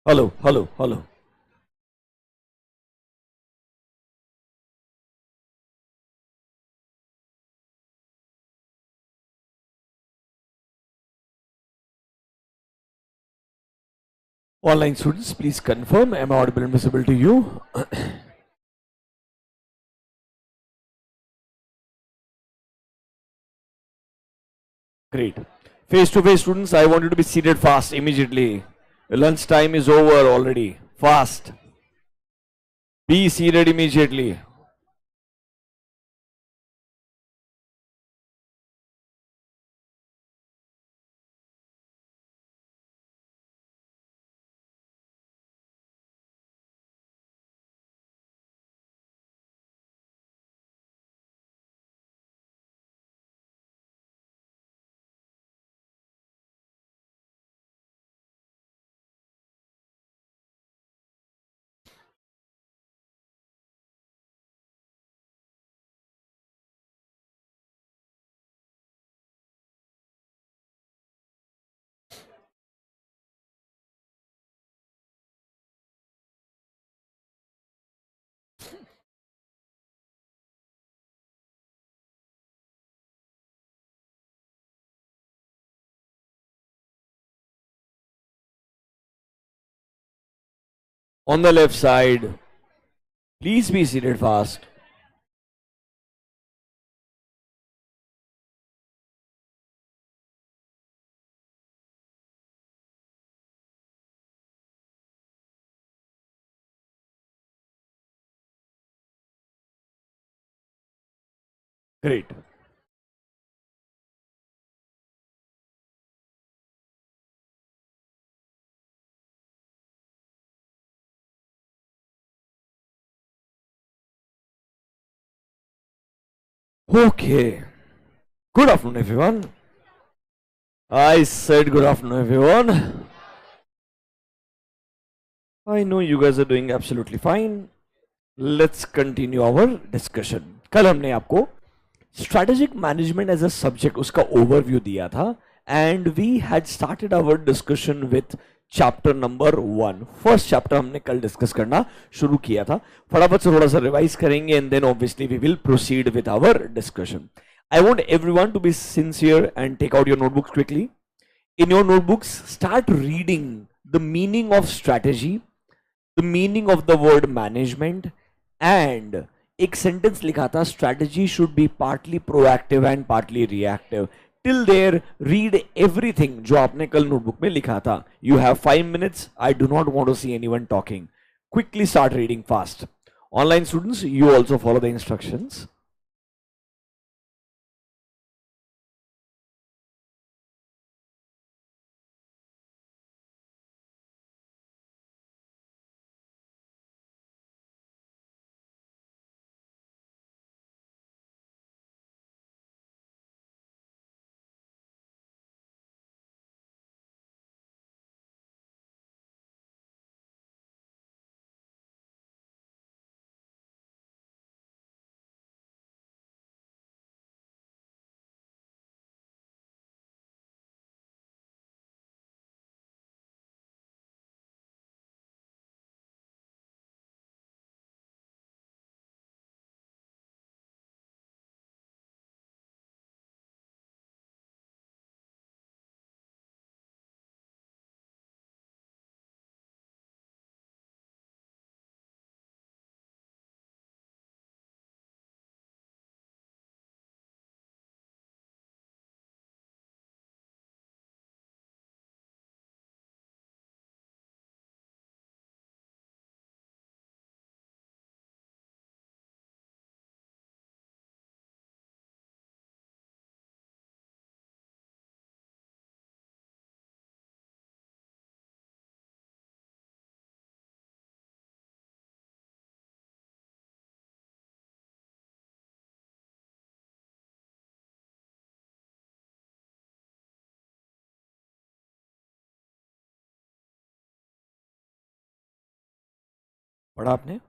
Hello, hello, hello. Online students, please confirm. Am I audible and visible to you? Great. Face-to-face students, I want you to be seated fast immediately. Lunch time is over already. Fast. Be seated immediately. On the left side, please be seated fast. Great. Okay. Good afternoon, everyone. I said good afternoon, everyone. I know you guys are doing absolutely fine. Let's continue our discussion. कल हमने आपको strategic management as a subject उसका overview दिया था and we had started our discussion with chapter number 1. First chapter हमने कल discuss करना शुरू किया था. फटाफट से थोड़ा सा revise करेंगे and then obviously we will proceed with our discussion. I want everyone to be sincere and take out your notebooks quickly. In your notebooks, start reading the meaning of strategy, the meaning of the word management, and एक sentence लिखा था strategy should be partly proactive and partly reactive. Till there, read everything जो आपने कल notebook में लिखा था. You have 5 minutes. I do not want to see anyone talking. Quickly start reading fast. Online students, you also follow the instructions. पढ़ा आपने?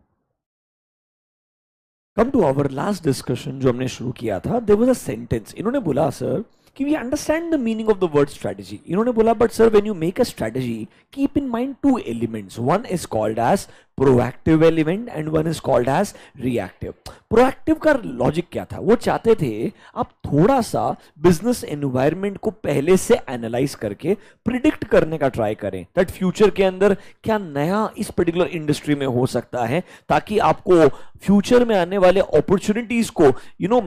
Come to our last discussion जो हमने शुरू किया था. There was a sentence. इन्होंने बोला sir कि we understand the meaning of the word strategy. इन्होंने बोला but sir when you make a strategy keep in mind two elements, one is called as proactive element and one is called as reactive. Proactive का logic क्या था, वो चाहते थे आप थोड़ा सा बिजनेस एनवायरनमेंट को पहले से एनालाइज करके प्रिडिक्ट करने का ट्राई करें दैट फ्यूचर के अंदर क्या नया इस पर्टिकुलर इंडस्ट्री में हो सकता है, ताकि आपको फ्यूचर में आने वाले अपॉर्चुनिटीज को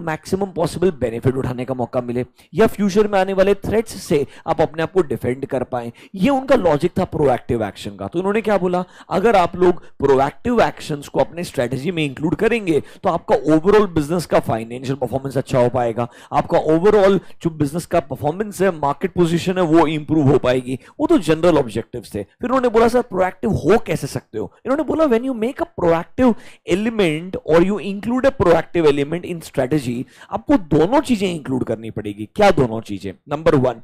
मैक्सिमम पॉसिबल बेनिफिट उठाने का मौका मिले, या फ्यूचर में आने वाले थ्रेट्स से आप अपने आप को डिफेंड कर पाए। ये उनका लॉजिक था प्रोएक्टिव एक्शन का। तो उन्होंने क्या बोला, अगर आप लोग प्रोएक्टिव एक्शंस को अपने स्ट्रेटजी में इंक्लूड करेंगे तो आपका ओवरऑल बिजनेस का फाइनेंशियल परफॉर्मेंस अच्छा हो पाएगा, आपका ओवरऑल जो बिजनेस का परफॉर्मेंस है, मार्केट पोजीशन है, वो इंप्रूव हो पाएगी। वो तो जनरल ऑब्जेक्टिव्स थे। फिर उन्होंने बोला सर प्रोएक्टिव हो कैसे सकते हो। इन्होंने बोला when you make a proactive element और you include a proactive element in strategy, आपको दोनों चीजें इंक्लूड करनी पड़ेगी। क्या दोनों चीजें? नंबर वन,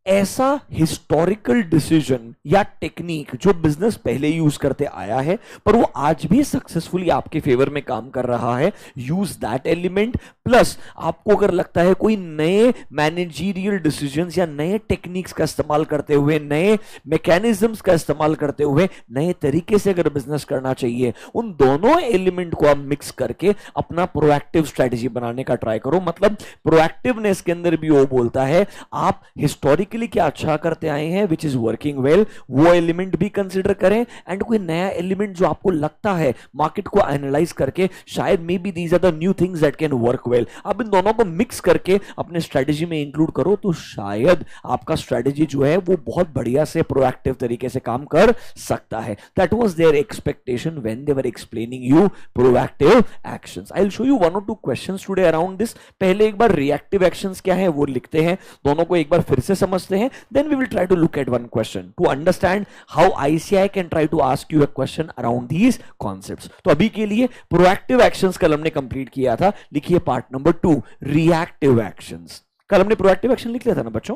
ऐसा हिस्टोरिकल डिसीजन या टेक्निक जो बिजनेस पहले यूज करते आया है पर वो आज भी सक्सेसफुली आपके फेवर में काम कर रहा है, यूज दैट एलिमेंट। प्लस आपको अगर लगता है कोई नए मैनेजरियल डिसीजंस या नए टेक्निक्स का इस्तेमाल करते हुए, नए मैकेनिज्म्स का इस्तेमाल करते हुए नए तरीके से अगर बिजनेस करना चाहिए, उन दोनों एलिमेंट को आप मिक्स करके अपना प्रोएक्टिव स्ट्रेटजी बनाने का ट्राई करो। मतलब प्रोएक्टिवनेस के अंदर भी वो बोलता है आप हिस्टोरिकली क्या अच्छा करते आए हैं विच इज वर्किंग वेल, वो एलिमेंट भी कंसिडर करें, एंड कोई नया एलिमेंट जो आपको लगता है मार्केट को एनालाइज करके शायद maybe these are the new things that can work well, आप इन दोनों को मिक्स करके अपने स्ट्रेटजी में इंक्लूड करो तो शायद आपका स्ट्रेटजी जो है वो बहुत बढ़िया से प्रोएक्टिव तरीके से काम कर सकता है। That was their expectation when they were explaining you proactive actions. I will show you one और two questions today around this. पहले एक बार रिएक्टिव एक्शंस क्या है वो लिखते हैं, दोनों को एक बार फिर से समझते हैं, then we will try to look at one question to understand how ICI can try to ask you a question around these concepts। तो अभी के लिए प्रोएक्टिव एक्शंस कल हमने कंप्लीट किया था, लिखिए पार्ट नंबर 2 रिएक्टिव एक्शंस। कल हमने प्रोएक्टिव एक्शन लिख लिया था ना बच्चों,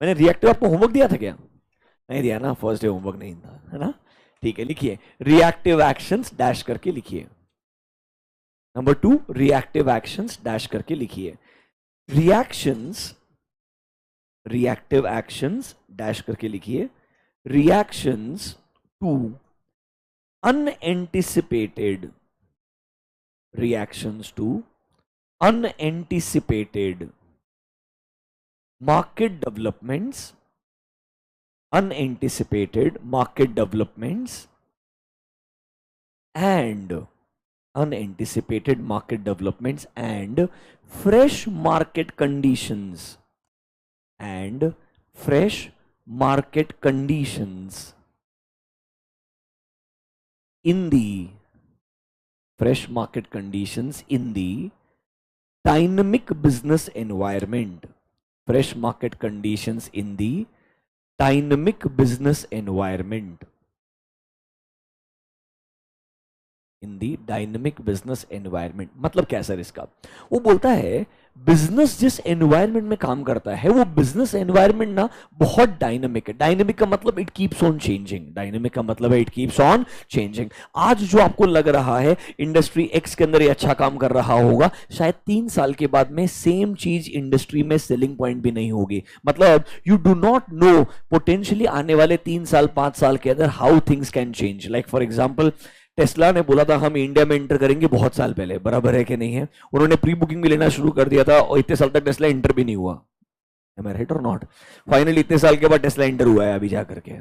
मैंने रिएक्टिव आपको होमवर्क दिया था क्या? नहीं दिया ना, फर्स्ट डे होमवर्क नहीं था, है ना? ठीक है, लिखिए रिएक्टिव एक्शंस डैश करके लिखिए। नंबर 2 रिएक्टिव एक्शंस डैश करके लिखिए। रिएक्टिव एक्शंस डैश करके लिखिए। Reactions to unanticipated, reactions to unanticipated market developments, unanticipated market developments and unanticipated market developments and fresh market conditions in the dynamic business environment, fresh market conditions in the dynamic business environment, in the dynamic business environment. मतलब क्या sir इसका? वो बोलता है business जिस environment में काम करता है वो बिजनेस एनवायरनमेंट ना बहुत डायनेमिक है। डायनेमिक का मतलब it keeps on changing, dynamic का मतलब है इट कीप्स ऑन चेंजिंग। आज जो आपको लग रहा है इंडस्ट्री एक्स के अंदर ये अच्छा काम कर रहा होगा, शायद 3 साल के बाद में सेम चीज इंडस्ट्री में सेलिंग पॉइंट भी नहीं होगी। मतलब you do not know potentially आने वाले 3 साल 5 साल के अंदर how things can change. Like for example Tesla ने बोला था हम इंडिया में एंटर करेंगे बहुत साल पहले, बराबर है कि नहीं है? उन्होंने प्री बुकिंग भी लेना शुरू कर दिया था और इतने साल तक टेस्ला एंटर भी नहीं हुआ। Am I right or not? Finally इतने साल के बाद टेस्ला एंटर हुआ है अभी जा करके,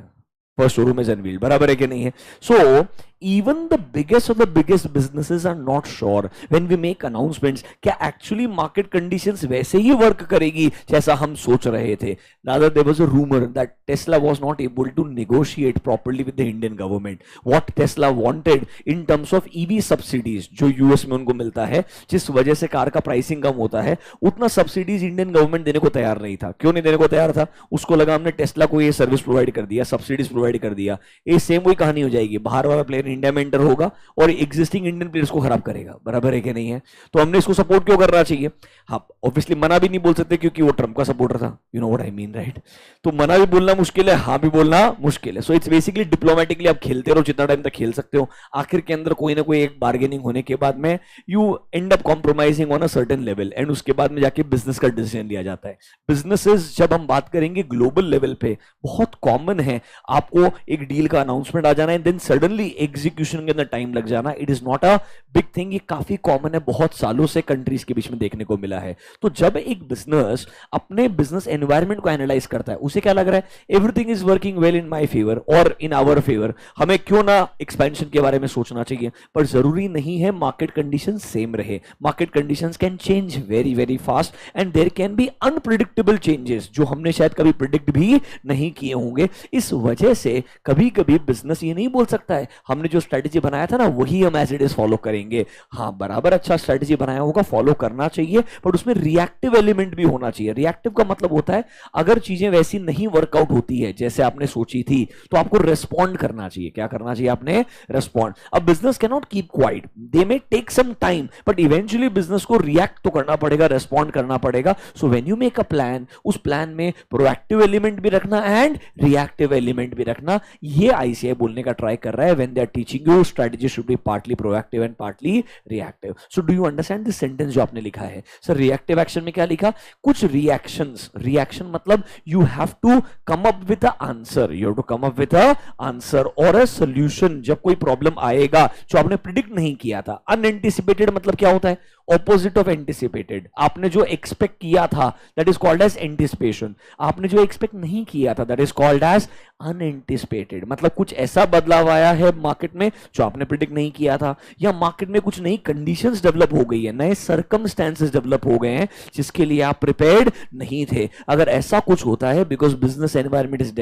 फर्स्ट शोरूम इज अनवील्ड, बराबर है कि नहीं है? सो even the biggest of the biggest businesses are not sure when we make announcements क्या actually market conditions वैसे ही work करेगी जैसा हम सोच रहे थे। Rather there was a rumor that Tesla was not able to negotiate properly with the Indian government. What Tesla wanted in terms of EV subsidies जो US में उनको मिलता है, जिस वजह से कार का प्राइसिंग कम होता है, उतना सब्सिडीज इंडियन गवर्नमेंट देने को तैयार नहीं था। क्यों नहीं देने को तैयार था? उसको लगा हमने टेस्ला को ये सर्विस प्रोवाइड कर दिया, सब्सिडीज प्रोवाइड कर दिया, ये सेम वही कहानी हो जाएगी, बाहर वाला प्लेयर इंडिया में एंटर होगा और एग्जिस्टिंग इंडियन प्लेयर्स को खराब करेगा, बराबर है कि नहीं है? तो हमने इसको सपोर्ट क्यों करना चाहिए? हाँ, ऑब्वियसली मना भी नहीं बोल सकते क्योंकि वो ट्रम्प का सपोर्टर था, you know what I mean, right? तो मना भी बोलना मुश्किल है, हाँ भी बोलना मुश्किल है। सो इट्स बेसिकली डिप्लोमेटिकली आप खेलते रहो जितना टाइम तक खेल सकते हो, आखिर के अंदर कोई ना कोई एक बार्गेनिंग होने के बाद में you and up compromising on a certain level, and उसके बाद में जाके बिजनेस का डिसीजन लिया जाता है। बिजनेसेस जब हम बात करेंगे ग्लोबल लेवल पे, बहुत कॉमन है आपको एक डील का अनाउंसमेंट आ जाना है, देन सडनली एग्जीक्यूशन के अंदर टाइम लग जाना। It is not a big thing, ये काफी कॉमन है, बहुत सालों से कंट्रीज के बीच में देखने को मिला है। तो जब एक बिजनेस अपने बिजनेस एनवायरनमेंट को एनालाइज करता है, उसे क्या लग रहा है, everything is working well in my favour और इन आवर फेवर, हमें क्यों ना एक्सपेंशन के बारे में सोचना चाहिए। पर जरूरी नहीं है मार्केट कंडीशन सेम रहे, market conditions can change very very fast and there can be unpredictable changes जो हमने शायद कभी प्रिडिक्ट भी नहीं किए होंगे। इस वजह से कभी कभी बिजनेस ये नहीं बोल सकता है हमने जो स्ट्रेटेजी बनाया था ना वही हम एज इट इज फॉलो करेंगे। हाँ, बराबर अच्छा स्ट्रेटेजी बनाया होगा, फॉलो करना चाहिए, बट उसमें रिएक्टिव एलिमेंट भी होना चाहिए। रिएक्टिव का मतलब होता है अगर चीजें वैसी नहीं वर्कआउट होती है जैसे आपने सोची थी तो आपको रेस्पॉन्ड करना चाहिए। क्या करना चाहिए आपने? रेस्पॉन्ड। अब business can not keep quite, they may take some time, but eventually business को रिएक्ट तो करना पड़ेगा, रेस्पॉन्ड करना पड़ेगा। So when you make a plan, उस प्लान में प्रोएक्टिव एलिमेंट भी रखना एंड रिएक्टिव एलिमेंट भी रखना। ये आईसीआई बोलने का ट्राई कर रहा है when they are teaching you strategy should be partly proactive and partly reactive. So do you understand this sentence जो आपने लिखा है? सर रिएक्टिव एक्शन में क्या लिखा? कुछ रिएक्शंस, रिएक्शन मतलब you have to come up with a answer, you have to come up with a answer और अ सॉल्यूशन जब कोई प्रॉब्लम आएगा जो आपने प्रिडिक्ट नहीं किया था। अनएंटिसिपेटेड मतलब क्या होता है? Opposite of anticipated. आपने जो एक्सपेक्ट किया था that is called as anticipation, आपने जो एक्सपेक्ट नहीं किया था that is called as unanticipated. मतलब कुछ ऐसा बदलाव आया है मार्केट में जो आपने प्रिडिक्ट नहीं किया था, या मार्केट में कुछ नई कंडीशंस डेवलप हो गई है, नए सर्कमस्टेंसेस डेवलप हो गए हैं जिसके लिए आप प्रिपेयर्ड नहीं थे। अगर ऐसा कुछ होता है because business environment is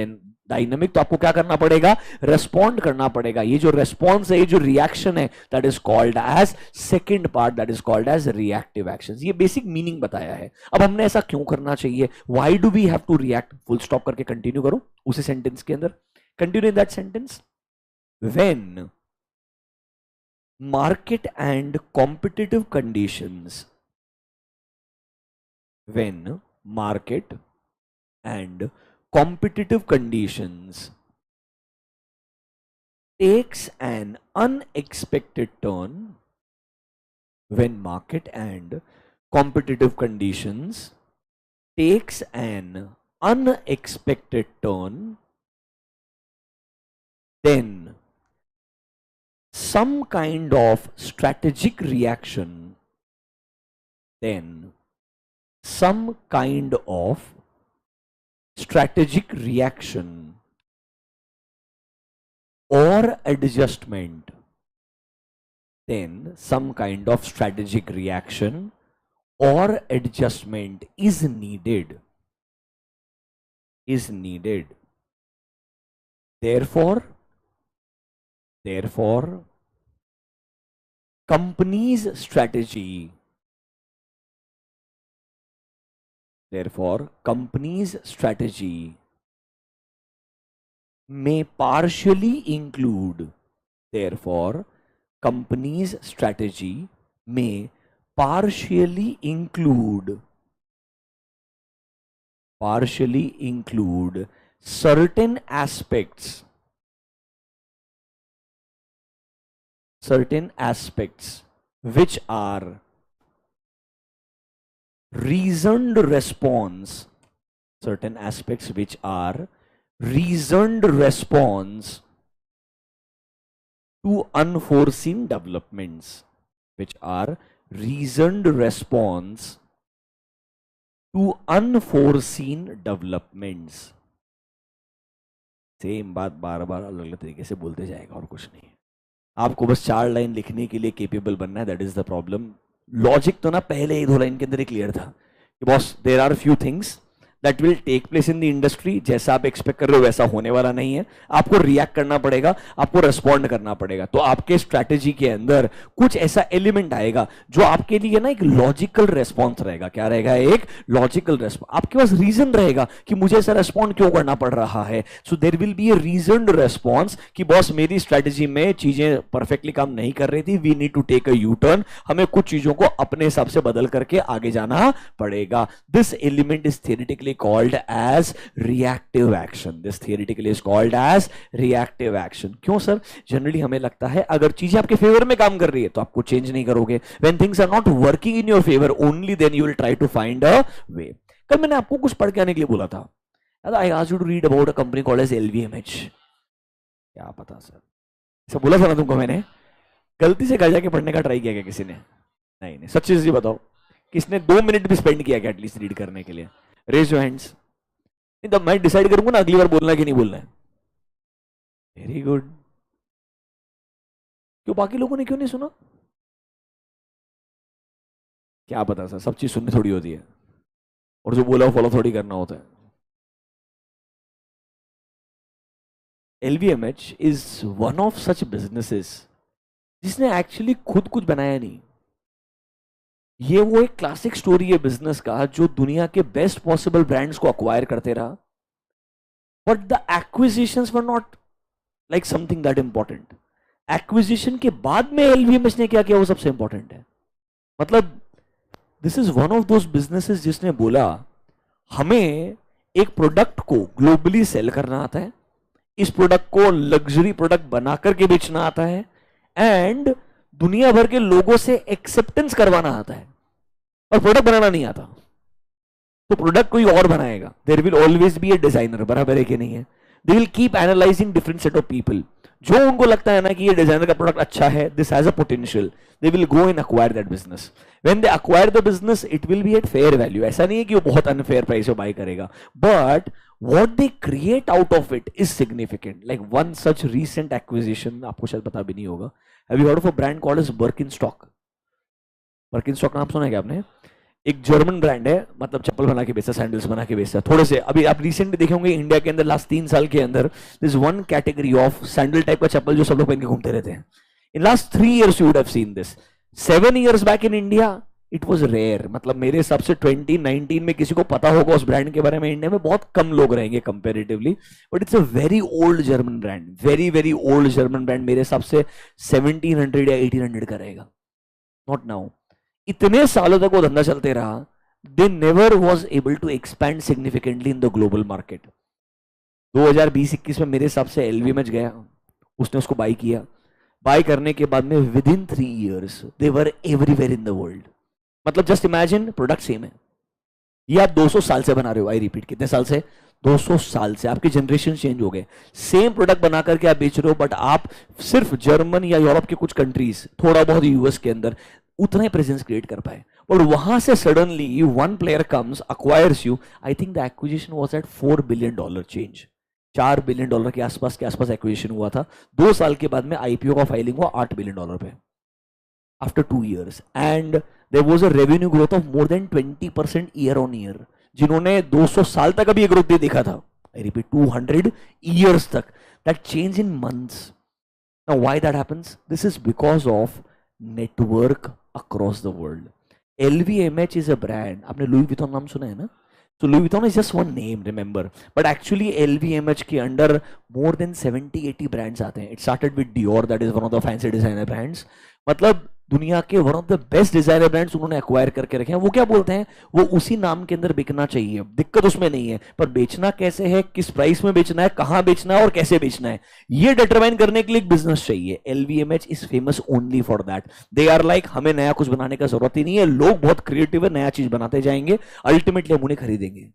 dynamic, तो आपको क्या करना पड़ेगा? रेस्पॉन्ड करना पड़ेगा। ये जो रेस्पॉन्स है, ये जो रिएक्शन है, that is called as second part, that is called as reactive actions. ये बेसिक मीनिंग बताया है। अब हमने ऐसा क्यों करना चाहिए? Why do we have to react? Full stop करके कंटिन्यू करो उसी सेंटेंस के अंदर, continue in that sentence. When market and competitive conditions, when market and competitive conditions takes an unexpected turn, when market and competitive conditions takes an unexpected turn, then some kind of strategic reaction, then some kind of strategic reaction or adjustment, then some kind of strategic reaction or adjustment is needed, is needed. Therefore company's strategy, therefore company's strategy may partially include, therefore company's strategy may partially include certain aspects which are reasoned response, certain aspects which are reasoned response to unforeseen developments, which are reasoned response to unforeseen developments. Same बात बार बार अलग अलग तरीके से बोलते जाएगा और कुछ नहीं है। आपको बस 4 लाइन लिखने के लिए केपेबल बनना है, that is the problem. Logic तो ना पहले ही 2 लाइन के अंदर ही क्लियर था कि boss there are few things that will take place in the industry. जैसा आप एक्सपेक्ट कर रहे हो वैसा होने वाला नहीं है, आपको रिएक्ट करना पड़ेगा, आपको रेस्पॉन्ड करना पड़ेगा। तो आपके स्ट्रैटेजी के अंदर कुछ ऐसा एलिमेंट आएगा जो आपके लिए ना एक लॉजिकल रेस्पॉन्स रहेगा। क्या रहेगा? एक लॉजिकल रेस्पॉन्स। आपके पास रीजन रहेगा कि मुझे ऐसा रेस्पॉन्ड क्यों करना पड़ रहा है। So there will be a reasoned response कि बॉस मेरी स्ट्रैटेजी में चीजें परफेक्टली काम नहीं कर रही थी, we need to take a U turn, हमें कुछ चीजों को अपने हिसाब से बदल करके आगे जाना पड़ेगा। This element is theoretically called as reactive action. This theoretically is called as reactive action. क्यों सर? जनरली हमें लगता है अगर चीजें आपके फेवर में काम कर रही है तो आपको चेंज नहीं करोगे। When things are not working in your favour only then you will try to find a way. कल मैंने आपको कुछ पढ़ के आने के लिए बोला था, I asked you to read about a company called as LVMH. क्या पता सर, ऐसा बोला था ना तुमको मैंने? गलती से घर जाके पढ़ने का ट्राई किया क्या किसी ने? नहीं नहीं, सच्ची चीज बताओ, किसने 2 मिनट भी स्पेंड किया क्या एटलीस्ट रीड करने के लिए? Raise your hands. नहीं तब मैं डिसाइड करूंगा ना अगली बार बोलना कि नहीं बोलना है। Very good. क्यों बाकी लोगों ने क्यों नहीं सुना? क्या पता सर, सब चीज सुननी थोड़ी होती है और जो बोला वो फॉलो थोड़ी करना होता है। LVMH is one of such businesses जिसने एक्चुअली खुद कुछ बनाया नहीं। ये वो एक क्लासिक स्टोरी है बिजनेस का जो दुनिया के बेस्ट पॉसिबल ब्रांड्स को अक्वायर करते रहा, but the acquisitions were not like something that important. Acquisition के बाद में LVMH ने क्या किया वो सबसे इंपॉर्टेंट है। मतलब this is one of those businesses जिसने बोला हमें एक प्रोडक्ट को ग्लोबली सेल करना आता है, इस प्रोडक्ट को लग्जरी प्रोडक्ट बना करके बेचना आता है, एंड दुनिया भर के लोगों से एक्सेप्टेंस करवाना आता है, और प्रोडक्ट बनाना नहीं आता। तो प्रोडक्ट कोई और बनाएगा। There will always be a designer, बराबर है कि नहीं है? They will keep analysing different set of people. जो उनको लगता है ना कि ये डिजाइनर का प्रोडक्ट अच्छा है, this has a potential, they will go and acquire that business. When they acquire the business it will be at fair value. ऐसा नहीं है कि वो बहुत अनफेयर प्राइस पे बाय करेगा, but what they create out of it is significant. Like one such recent acquisition, आपको शायद पता भी नहीं होगा, have you heard of a brand called as Birkenstock? Birkenstock नाम सुना है क्या आपने? एक जर्मन ब्रांड है, मतलब चप्पल बना के बेचता, सैंडल्स बना के बेचता। थोड़े से अभी आप रिसेंटली देखे होंगे इंडिया के अंदर लास्ट 3 साल के अंदर this one category of sandal type का चप्पल जो सब लोग पहन के घूमते रहते हैं। In last 3 years you would have seen this. 7 years back in India it was rare. मतलब मेरे हिसाब से 2019 में किसी को पता होगा उस ब्रांड के बारे में इंडिया में बहुत कम लोग रहेंगे comparatively, but it's a very old German brand, very very old German brand. मेरे हिसाब से 1700 या 1800 का रहेगा, नॉट नाउ। इतने सालों तक वो धंधा चलते रहा, they never was able to expand significantly in the global market. 2020-21 में मेरे हिसाब से LVMH गया, उसने उसको बाई किया। बाई करने के बाद में with in 3 years they were everywhere in the world. मतलब जस्ट इमेजिन, प्रोडक्ट सेम है, ये आप 200 साल से बना रहे हो। आई रिपीट, कितने साल से? 200 साल से। आपके जनरेशन चेंज हो गए, सेम प्रोडक्ट बना करके आप बेच रहे हो, बट आप सिर्फ जर्मन या यूरोप के कुछ कंट्रीज, थोड़ा बहुत यूएस के अंदर उतना ही प्रेजेंस क्रिएट कर पाए, और वहां से suddenly one player comes, acquires you. I think the acquisition was at $4 billion change, $4 billion के आसपास एक्विजिशन हुआ था। 2 साल के बाद में आईपीओ का फाइलिंग हुआ $8 billion पे, after 2 years, and there was a revenue growth of more than 20% year on year, जिन्होंने 200 साल तक अभी ये ग्रोथ नहीं देखा था। I repeat, 200 years तक। That change in months. Now why that happens? This is because of network across the world. LVMH is a brand. आपने Louis Vuitton नाम सुना है ना? So Louis Vuitton is just one name, remember. But actually LVMH के अंदर more than 70-80 brands आते हैं. It started with Dior, that is one of the fancy designer brands. मतलब दुनिया के one of the best designer brands उन्होंने acquire करके रखे हैं। वो क्या बोलते हैं, वो उसी नाम के अंदर बिकना चाहिए, दिक्कत उसमें नहीं है, पर बेचना कैसे है, किस प्राइस में बेचना है, कहां बेचना है और कैसे बेचना है, ये डिटरमाइन करने के लिए एक बिजनेस चाहिए। LVMH is famous only for that. They are like, हमें नया कुछ बनाने का जरूरत ही नहीं है, लोग बहुत क्रिएटिव है, नया चीज बनाते जाएंगे, अल्टीमेटली हम उन्हें खरीदेंगे।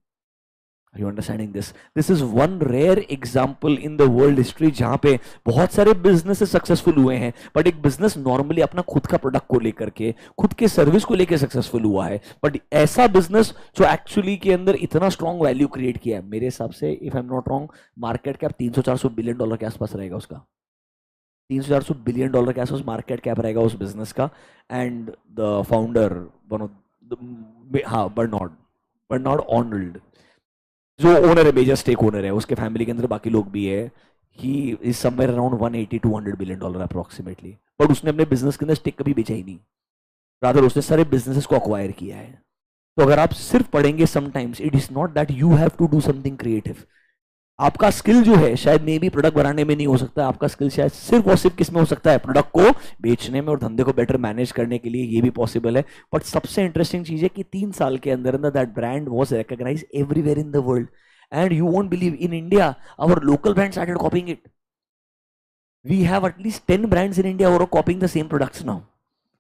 Are you understanding this? This is one rare example in the world history जहां पे बहुत सारे बिजनेस सक्सेसफुल हुए हैं, बट एक बिजनेस नॉर्मली अपना खुद का प्रोडक्ट को लेकर के, खुद के सर्विस को लेकर सक्सेसफुल हुआ है, बट ऐसा बिजनेस जो एक्चुअली के अंदर इतना स्ट्रॉन्ग वैल्यू क्रिएट किया है, मेरे हिसाब से if I am not wrong, market cap $300-400 billion के आसपास रहेगा उसका। $300-400 बिलियन के आसपास मार्केट कैप रहेगा उस बिजनेस का। And the founder, one of the, हाँ, बर्नार्ड आर्नल्ड, जो ओनर है, मेजर स्टेक ओनर है, उसके फैमिली के अंदर बाकी लोग भी है, he is somewhere around 180-200 billion dollar approximately, but उसने अपने बिजनेस के अंदर स्टेक कभी बेचा ही नहीं, रादर उसने सारे बिजनेसेस को अक्वायर किया है। तो अगर आप सिर्फ पढ़ेंगे, sometimes it is not that you have to do something creative. आपका स्किल जो है शायद मे भी प्रोडक्ट बनाने में नहीं हो सकता, आपका स्किल शायद सिर्फ और सिर्फ किस में हो सकता है, प्रोडक्ट को बेचने में और धंधे को बेटर मैनेज करने के लिए, ये भी पॉसिबल है। बट सबसे इंटरेस्टिंग चीज है कि 3 साल के अंदर अंदर that brand was recognised everywhere in the world, and you won't believe, in India our local brand started copying it. We have at least 10 brands in India who are copying the same products now.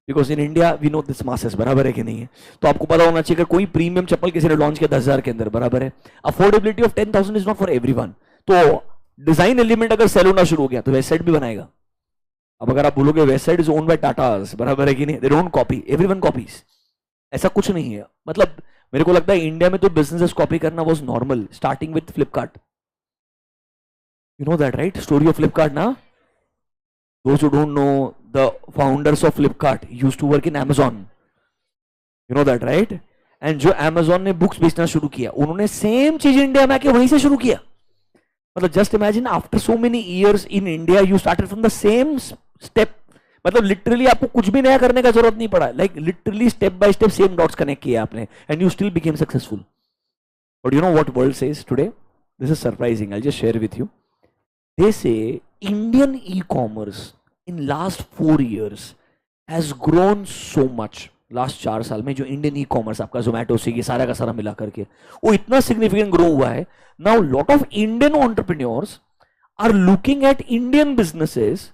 Because in India we know this masses, बराबर है कि नहीं है? तो आपको पता होना चाहिए कि कोई प्रीमियम चप्पल किसी ने लॉन्च किया 10,000 के अंदर, बराबर है? Affordability of 10,000 is not for everyone. तो डिजाइन एलिमेंट अगर सेल होना शुरू हो गया तो वेबसाइट भी बनाएगा। अब अगर आप बोलोगे website is own by Tata, बराबर है कि नहीं? They don't copy, everyone copies. ऐसा कुछ नहीं है। मतलब मेरे को लगता है इंडिया में तो बिजनेसेस कॉपी करना was normal, starting with Flipkart. You know that right? Story of Flipkart ना? Those who don't know, the founders of Flipkart used to work in Amazon. You know that, right? And जो Amazon ने books बेचना शुरू किया, उन्होंने same चीज India में आके वहीं से शुरू किया। मतलब just imagine, after so many years in India you started from the same step. मतलब लिटरली आपको कुछ भी नया करने का जरूरत नहीं पड़ा, like literally step by step same dots connect किया आपने, and you still became successful. But you know what world says today? This is surprising, I just share with you. They say Indian e-commerce in last 4 years has grown so much. Last 4 साल में जो Indian e commerce आपका जोमेटो स्विगी सारा का सारा मिला करके वो इतना सिग्निफिकेंट ग्रो हुआ है। Now lot of Indian entrepreneurs are looking at Indian businesses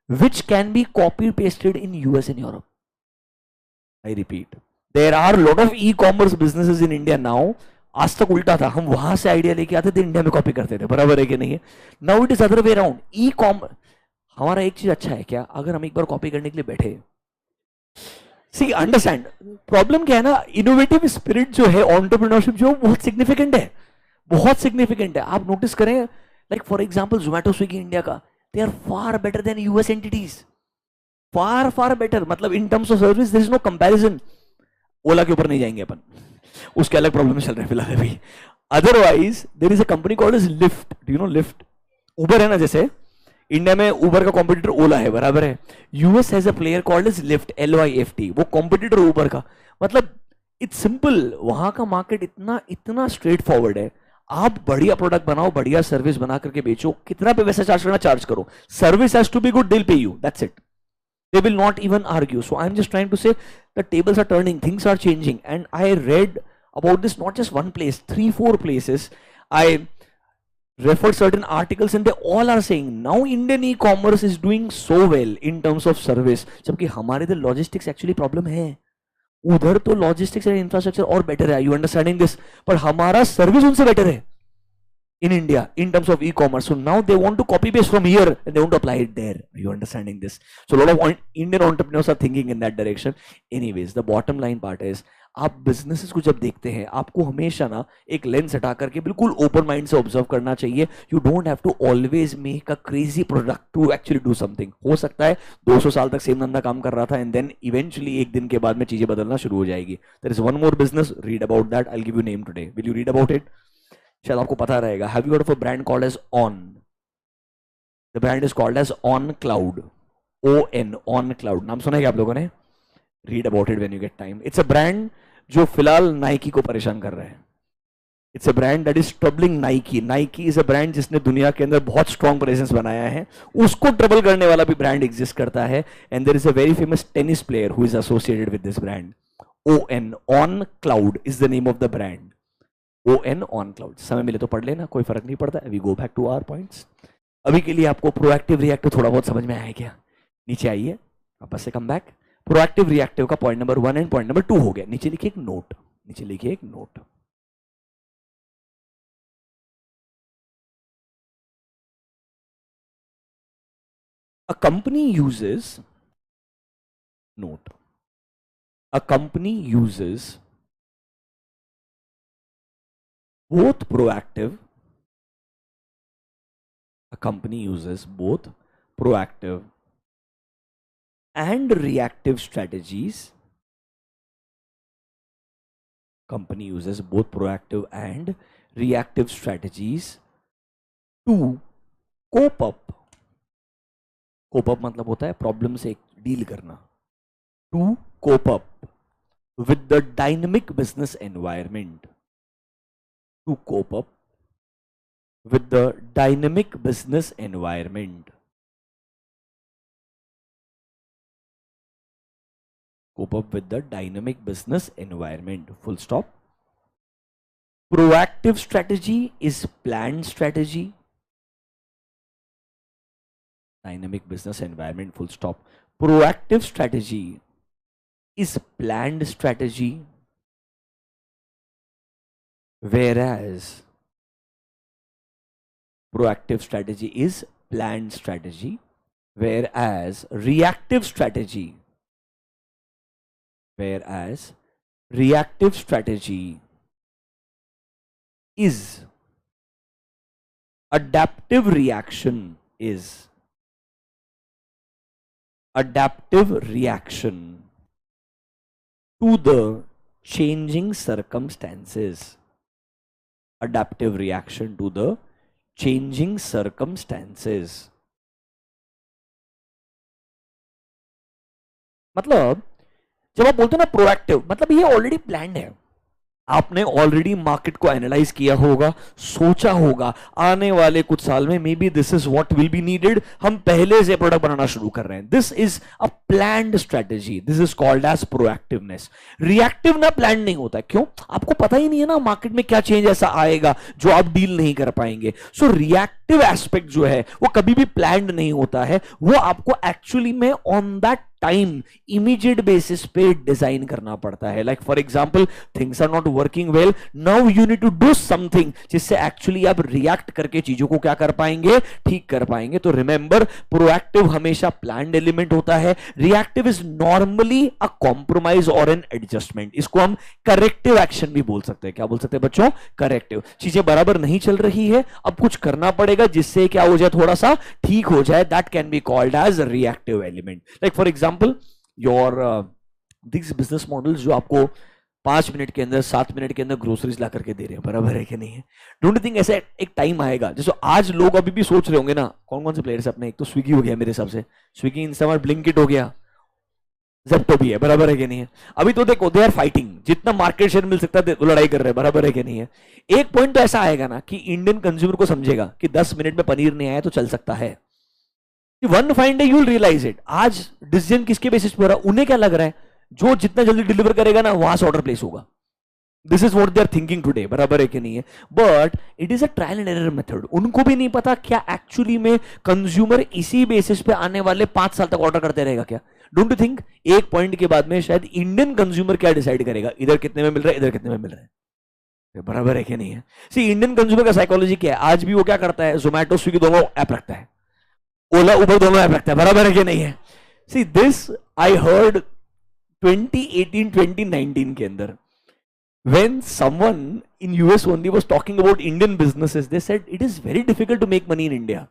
which can be copy pasted in US and Europe. I repeat, there are a lot of e-commerce businesses in India now. आज तक उल्टा था, हम वहां से idea लेके आते थे, इंडिया में कॉपी करते थे, बराबर है कि नहीं है? Now it is other way around. E commerce हमारा एक चीज अच्छा है क्या, अगर हम एक बार कॉपी करने के लिए बैठे, सी अंडरस्टैंड प्रॉब्लम क्या है ना, इनोवेटिव स्पिरिट जो है, एंटरप्रेन्योरशिप जो बहुत सिग्निफिकेंट है, बहुत सिग्निफिकेंट है। आप नोटिस करें, like for example Zomato Swiggy India का, they are far better than US entities, far far better. मतलब in terms of service there is no comparison. Ola के ऊपर नहीं जाएंगे अपन, उसके अलग प्रॉब्लम चल रहे हैं फिलहाल अभी। Otherwise there is a company called is Lyft. Do you know Lyft? Uber है ना, जैसे इंडिया में उबर का कॉम्पिटिटर ओला है, बराबर है? US has a player called is lift, LYFT, वो कॉम्पिटिटर उबर का। मतलब इट्स सिंपल, वहां का मार्केट इतना इतना स्ट्रेट फॉरवर्ड है। आप बढ़िया प्रोडक्ट बनाओ, बढ़िया सर्विस बना करके बेचो, कितना पे वैसे चार्ज करना चार्ज करो, service has to be good, they will pay you, that's it. They will not even argue. So I'm just trying to say the tables are turning, things are changing, and I read about this not just one place, 3-4 places. I referred certain articles and they all are saying now Indian e-commerce is doing so well in terms of service, जबकि हमारे इधर logistics actually problem है। उधर तो logistics and infrastructure और better है, you understanding this? पर हमारा service उनसे better है in India in terms of e-commerce. So now they want to copy paste from here and they want to apply it there. Are you understanding this? So a lot of Indian entrepreneurs are thinking in that direction. Anyways, the bottom line part is, आप businesses को जब देखते हैं, आपको हमेशा ना एक lens हटा करके बिल्कुल ओपन माइंड से ऑब्जर्व करना चाहिए। You don't have to always make a crazy product to actually do something. हो सकता है 200 साल तक सेम धंधा काम कर रहा था, एंड देन इवेंचुअली एक दिन के बाद में चीजें बदलना शुरू हो जाएगी। There is one more business, read about that, I will give you name today, will you read about it? शायद आपको पता रहेगा। Have you heard of a brand called as On? The brand is called as On Cloud, ON, On Cloud. नाम सुना है क्या आप लोगों ने? Read about it when you get time. It's a brand जो फिलहाल नाइकी को परेशान कर रहा है। It's a brand that is troubling Nike. Nike is a brand जिसने दुनिया के अंदर बहुत स्ट्रॉन्ग प्रेजेंस बनाया है, उसको ट्रबल करने वाला भी ब्रांड एग्जिस्ट करता है। And there is a very famous tennis player who is associated with this brand. ON, On Cloud is the name of the brand. ON, On Cloud. समय मिले तो पढ़ लेना, कोई फर्क नहीं पड़ता। We go back to our points. अभी के लिए आपको प्रोएक्टिव रिएक्टिव थोड़ा बहुत समझ में आया क्या? नीचे आइए, वापस से कम बैक। प्रोएक्टिव रिएक्टिव का point number 1 and point number 2 हो गया। नीचे लिखिए एक नोट, नीचे लिखिए एक note. A company uses, note, a company uses both proactive, a company uses both proactive and reactive strategies. Company uses both proactive and reactive strategies to cope up. cope up मतलब होता है problem से deal करना. to cope up with the dynamic business environment. to cope up with the dynamic business environment. cope up with the dynamic business environment. Full stop. Proactive strategy is planned strategy. Dynamic business environment. Full stop. Proactive strategy is planned strategy, whereas proactive strategy is planned strategy, whereas reactive strategy is adaptive reaction to the changing circumstances. Adaptive reaction to the changing circumstances. मतलब जब आप बोलते हो ना proactive, मतलब ये already planned है. आपने ऑलरेडी मार्केट को एनालाइज किया होगा, सोचा होगा आने वाले कुछ साल में maybe this is what will be needed. हम पहले से प्रोडक्ट बनाना शुरू कर रहे हैं. This is a planned strategy. This is called as proactiveness. Reactive ना प्लान नहीं होता. क्यों? आपको पता ही नहीं है ना मार्केट में क्या चेंज ऐसा आएगा जो आप डील नहीं कर पाएंगे. सो रिएक्टिव एस्पेक्ट जो है वो कभी भी प्लान्ड नहीं होता है. वो आपको एक्चुअली में on that time immediate basis पे डिजाइन करना पड़ता है. Like for example things are not working well, now you need to do something जिससे एक्चुअली आप रिएक्ट करके चीजों को क्या कर पाएंगे, ठीक कर पाएंगे. तो रिमेंबर, प्रोएक्टिव हमेशा प्लान्ड एलिमेंट होता है. Reactive is normally a compromise और एन एडजस्टमेंट. इसको हम करेक्टिव एक्शन भी बोल सकते हैं. क्या बोल सकते हैं बच्चों? करेक्टिव. चीजें बराबर नहीं चल रही है, अब कुछ करना पड़ेगा जिससे क्या हो जाए, थोड़ा सा ठीक हो जाए. That can be called as reactive element. Like for example your this business models जो आपको 5 मिनट के अंदर 7 मिनट के अंदर ग्रोसरीज ला करके दे रहे हैं, बराबर है कि नहीं है? डोंट यू थिंक ऐसा एक टाइम आएगा जैसे आज लोग अभी भी सोच रहे होंगे ना, कौन कौन से प्लेयर्स अपने, एक तो स्विगी हो गया मेरे हिसाब से, स्विगी, इंस्टामार्ट, ब्लिंकिट हो गया, ज़ेप्टो भी है, बराबर है कि नहीं है? अभी तो देखो दे आर फाइटिंग, जितना मार्केट शेयर मिल सकता है वो लड़ाई कर रहे हैं, बराबर है कि नहीं है? एक पॉइंट तो ऐसा आएगा ना कि इंडियन कंज्यूमर को समझेगा कि 10 मिनट में पनीर नहीं आया तो चल सकता है. One fine day you will realise it. आज डिसीजन किसके बेसिस पे हो रहा है? उन्हें क्या लग रहा है जो जितना जल्दी डिलीवर करेगा ना वहां से ऑर्डर प्लेस होगा. This is what they are thinking today, बराबर है कि नहीं है? But it is a trial and error method. उनको भी नहीं पता क्या एक्चुअली में कंज्यूमर इसी बेसिस पे आने वाले 5 साल तक ऑर्डर करते रहेगा क्या? डोंट यू थिंक एक पॉइंट के बाद में शायद इंडियन कंज्यूमर क्या डिसाइड करेगा, इधर कितने में मिल रहा है, इधर कितने में मिल रहा है, बराबर है कि नहीं है? सी इंडियन कंज्यूमर का साइकोलॉजी क्या है? आज भी वो क्या करता है, जोमैटो स्विगी दोनों ऐप रखता है, ओला उबर दोनों ऐप रखता है, बराबर है कि नहीं है? सी दिस आई हर्ड 2018-2019 के अंदर when someone in US only was talking about Indian businesses, they said it is very difficult to make money in India.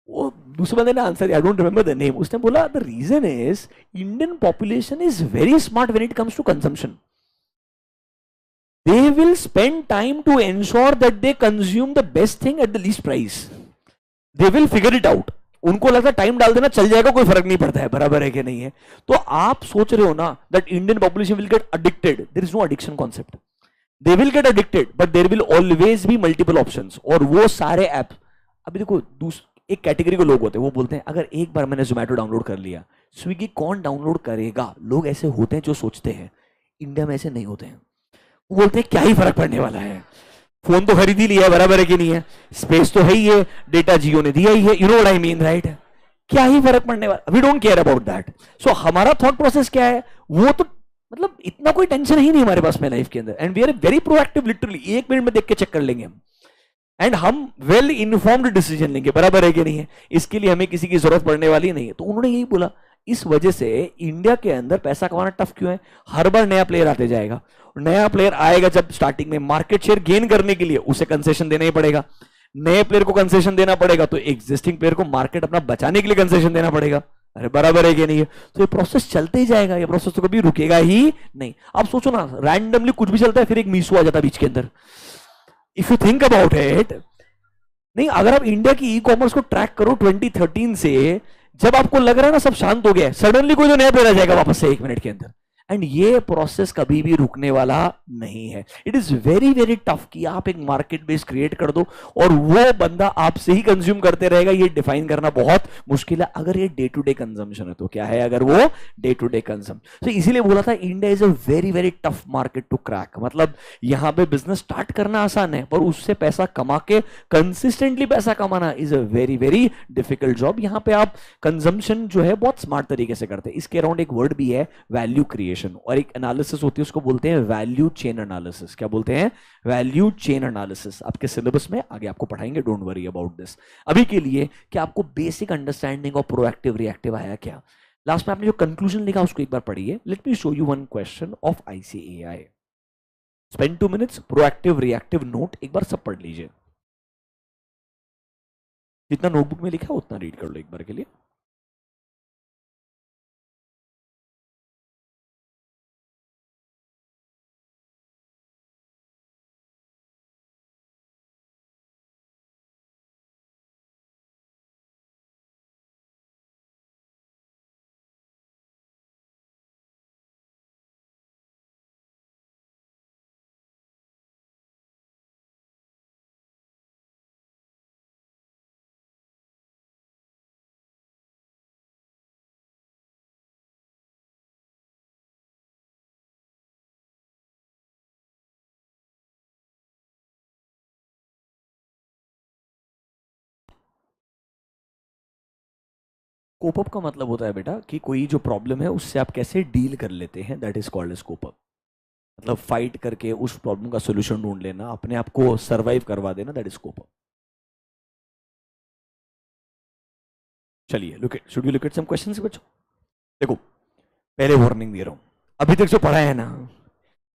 वो दूसरे बंदे ने answer, I don't remember the name, उसने बोला the reason is Indian population is very smart when it comes to consumption. They will spend time to ensure that they consume the best thing at the least price. They will figure it out. उनको लगता है time डाल देना चल जाएगा, कोई फर्क नहीं पड़ता है, बराबर है कि नहीं है? तो आप सोच रहे हो ना that Indian population will get addicted. There is no addiction concept. They will get addicted but there will always be multiple options. और वो सारे ऐप, अभी देखो एक कैटेगरी के लोग होते हैं, वो बोलते हैं अगर एक बार मैंने जोमैटो डाउनलोड कर लिया, स्विगी कौन डाउनलोड करेगा? लोग ऐसे होते हैं जो सोचते हैं. इंडिया में ऐसे नहीं होते हैं. वो बोलते हैं क्या ही फर्क पड़ने वाला है, फोन तो खरीद ही लिया, बराबर है कि नहीं है? स्पेस तो है ही है, डेटा जियो ने दिया ही है, you know what I mean, right? क्या ही फर्क पड़ने वाला, we don't care about that. So हमारा थॉट प्रोसेस क्या है, वो तो मतलब इतना कोई टेंशन ही नहीं हमारे पास में लाइफ के अंदर. And we are very proactive, literally 1 minute में देख के चेक कर लेंगे हम, एंड हम वेल इन्फॉर्म्ड डिसीजन लेंगे, बराबर है कि नहीं है? इसके लिए हमें किसी की जरूरत पड़ने वाली नहीं है. तो उन्होंने यही बोला, इस वजह से इंडिया के अंदर पैसा कमाना टफ क्यों है? हर बार नया प्लेयर आते जाएगा, नया प्लेयर आएगा जब स्टार्टिंग में मार्केट शेयर गेन करने के लिए उसे कंसेशन देना ही पड़ेगा. नए प्लेयर को कंसेशन देना पड़ेगा तो एग्जिस्टिंग प्लेयर को मार्केट अपना बचाने के लिए कंसेशन देना पड़ेगा. अरे बराबर है कि नहीं है? तो ये प्रोसेस चलते ही जाएगा, ये प्रोसेस तो कभी रुकेगा ही नहीं. आप सोचो ना, रैंडमली कुछ भी चलता है, फिर एक मीशो आ जाता है बीच के अंदर, if you think about it, नहीं अगर आप इंडिया की ई कॉमर्स को ट्रैक करो 2013 से, जब आपको लग रहा है ना सब शांत हो गया, सडनली कोई तो नया प्लेयर आ जाएगा वापस से 1 मिनट के अंदर। एंड ये प्रोसेस कभी भी रुकने वाला नहीं है। It is very very tough कि आप एक मार्केट बेस क्रिएट कर दो और वो बंदा आपसे ही कंज्यूम करते रहेगा, ये डिफाइन करना बहुत मुश्किल है। अगर ये डे टू डे कंजम्पशन है तो क्या है, अगर वो डे टू डे कंज्यूम, तो इसीलिए बोला था India is a very very tough market to crack. मतलब यहां पे बिजनेस स्टार्ट करना आसान है, पर उससे पैसा कमा के कंसिस्टेंटली पैसा कमाना is a very very difficult job. यहां पे आप कंजम्पशन जो है बहुत स्मार्ट तरीके से करते हैं। इसके अराउंड एक वर्ड भी है वैल्यू क्रिएशन, और एक एनालिसिस होती है उसको बोलते हैं वैल्यू चेन एनालिसिस। क्या बोलते हैं, वैल्यू चेन एनालिसिस। आपके सिलेबस में आगे आपको पढ़ाएंगे, डोंट वरी अबाउट दिस। अभी के लिए कि आपको basic understanding of proactive reactive आया क्या, लास्ट में आपने जो कंक्लूजन लिखा उसको एक बार पढ़िए। Let me show you one question of ICAI. Spend 2 minutes, proactive reactive note एक बार सब पढ़ लीजिए, जितना नोटबुक में लिखा है उतना रीड कर लो एक बार के लिए। कोप अप का मतलब होता है बेटा कि कोई जो प्रॉब्लम है उससे आप कैसे डील कर लेते हैं, that is called as cope up. मतलब फाइट करके उस प्रॉब्लम का सोल्यूशन ढूंढ लेना, अपने आप को सर्वाइव करवा देना, दैट इज कोप अप। चलिए look at, should we look at some questions बच्चों। देखो पहले वार्निंग दे रहा हूं, अभी तक जो पढ़ा है ना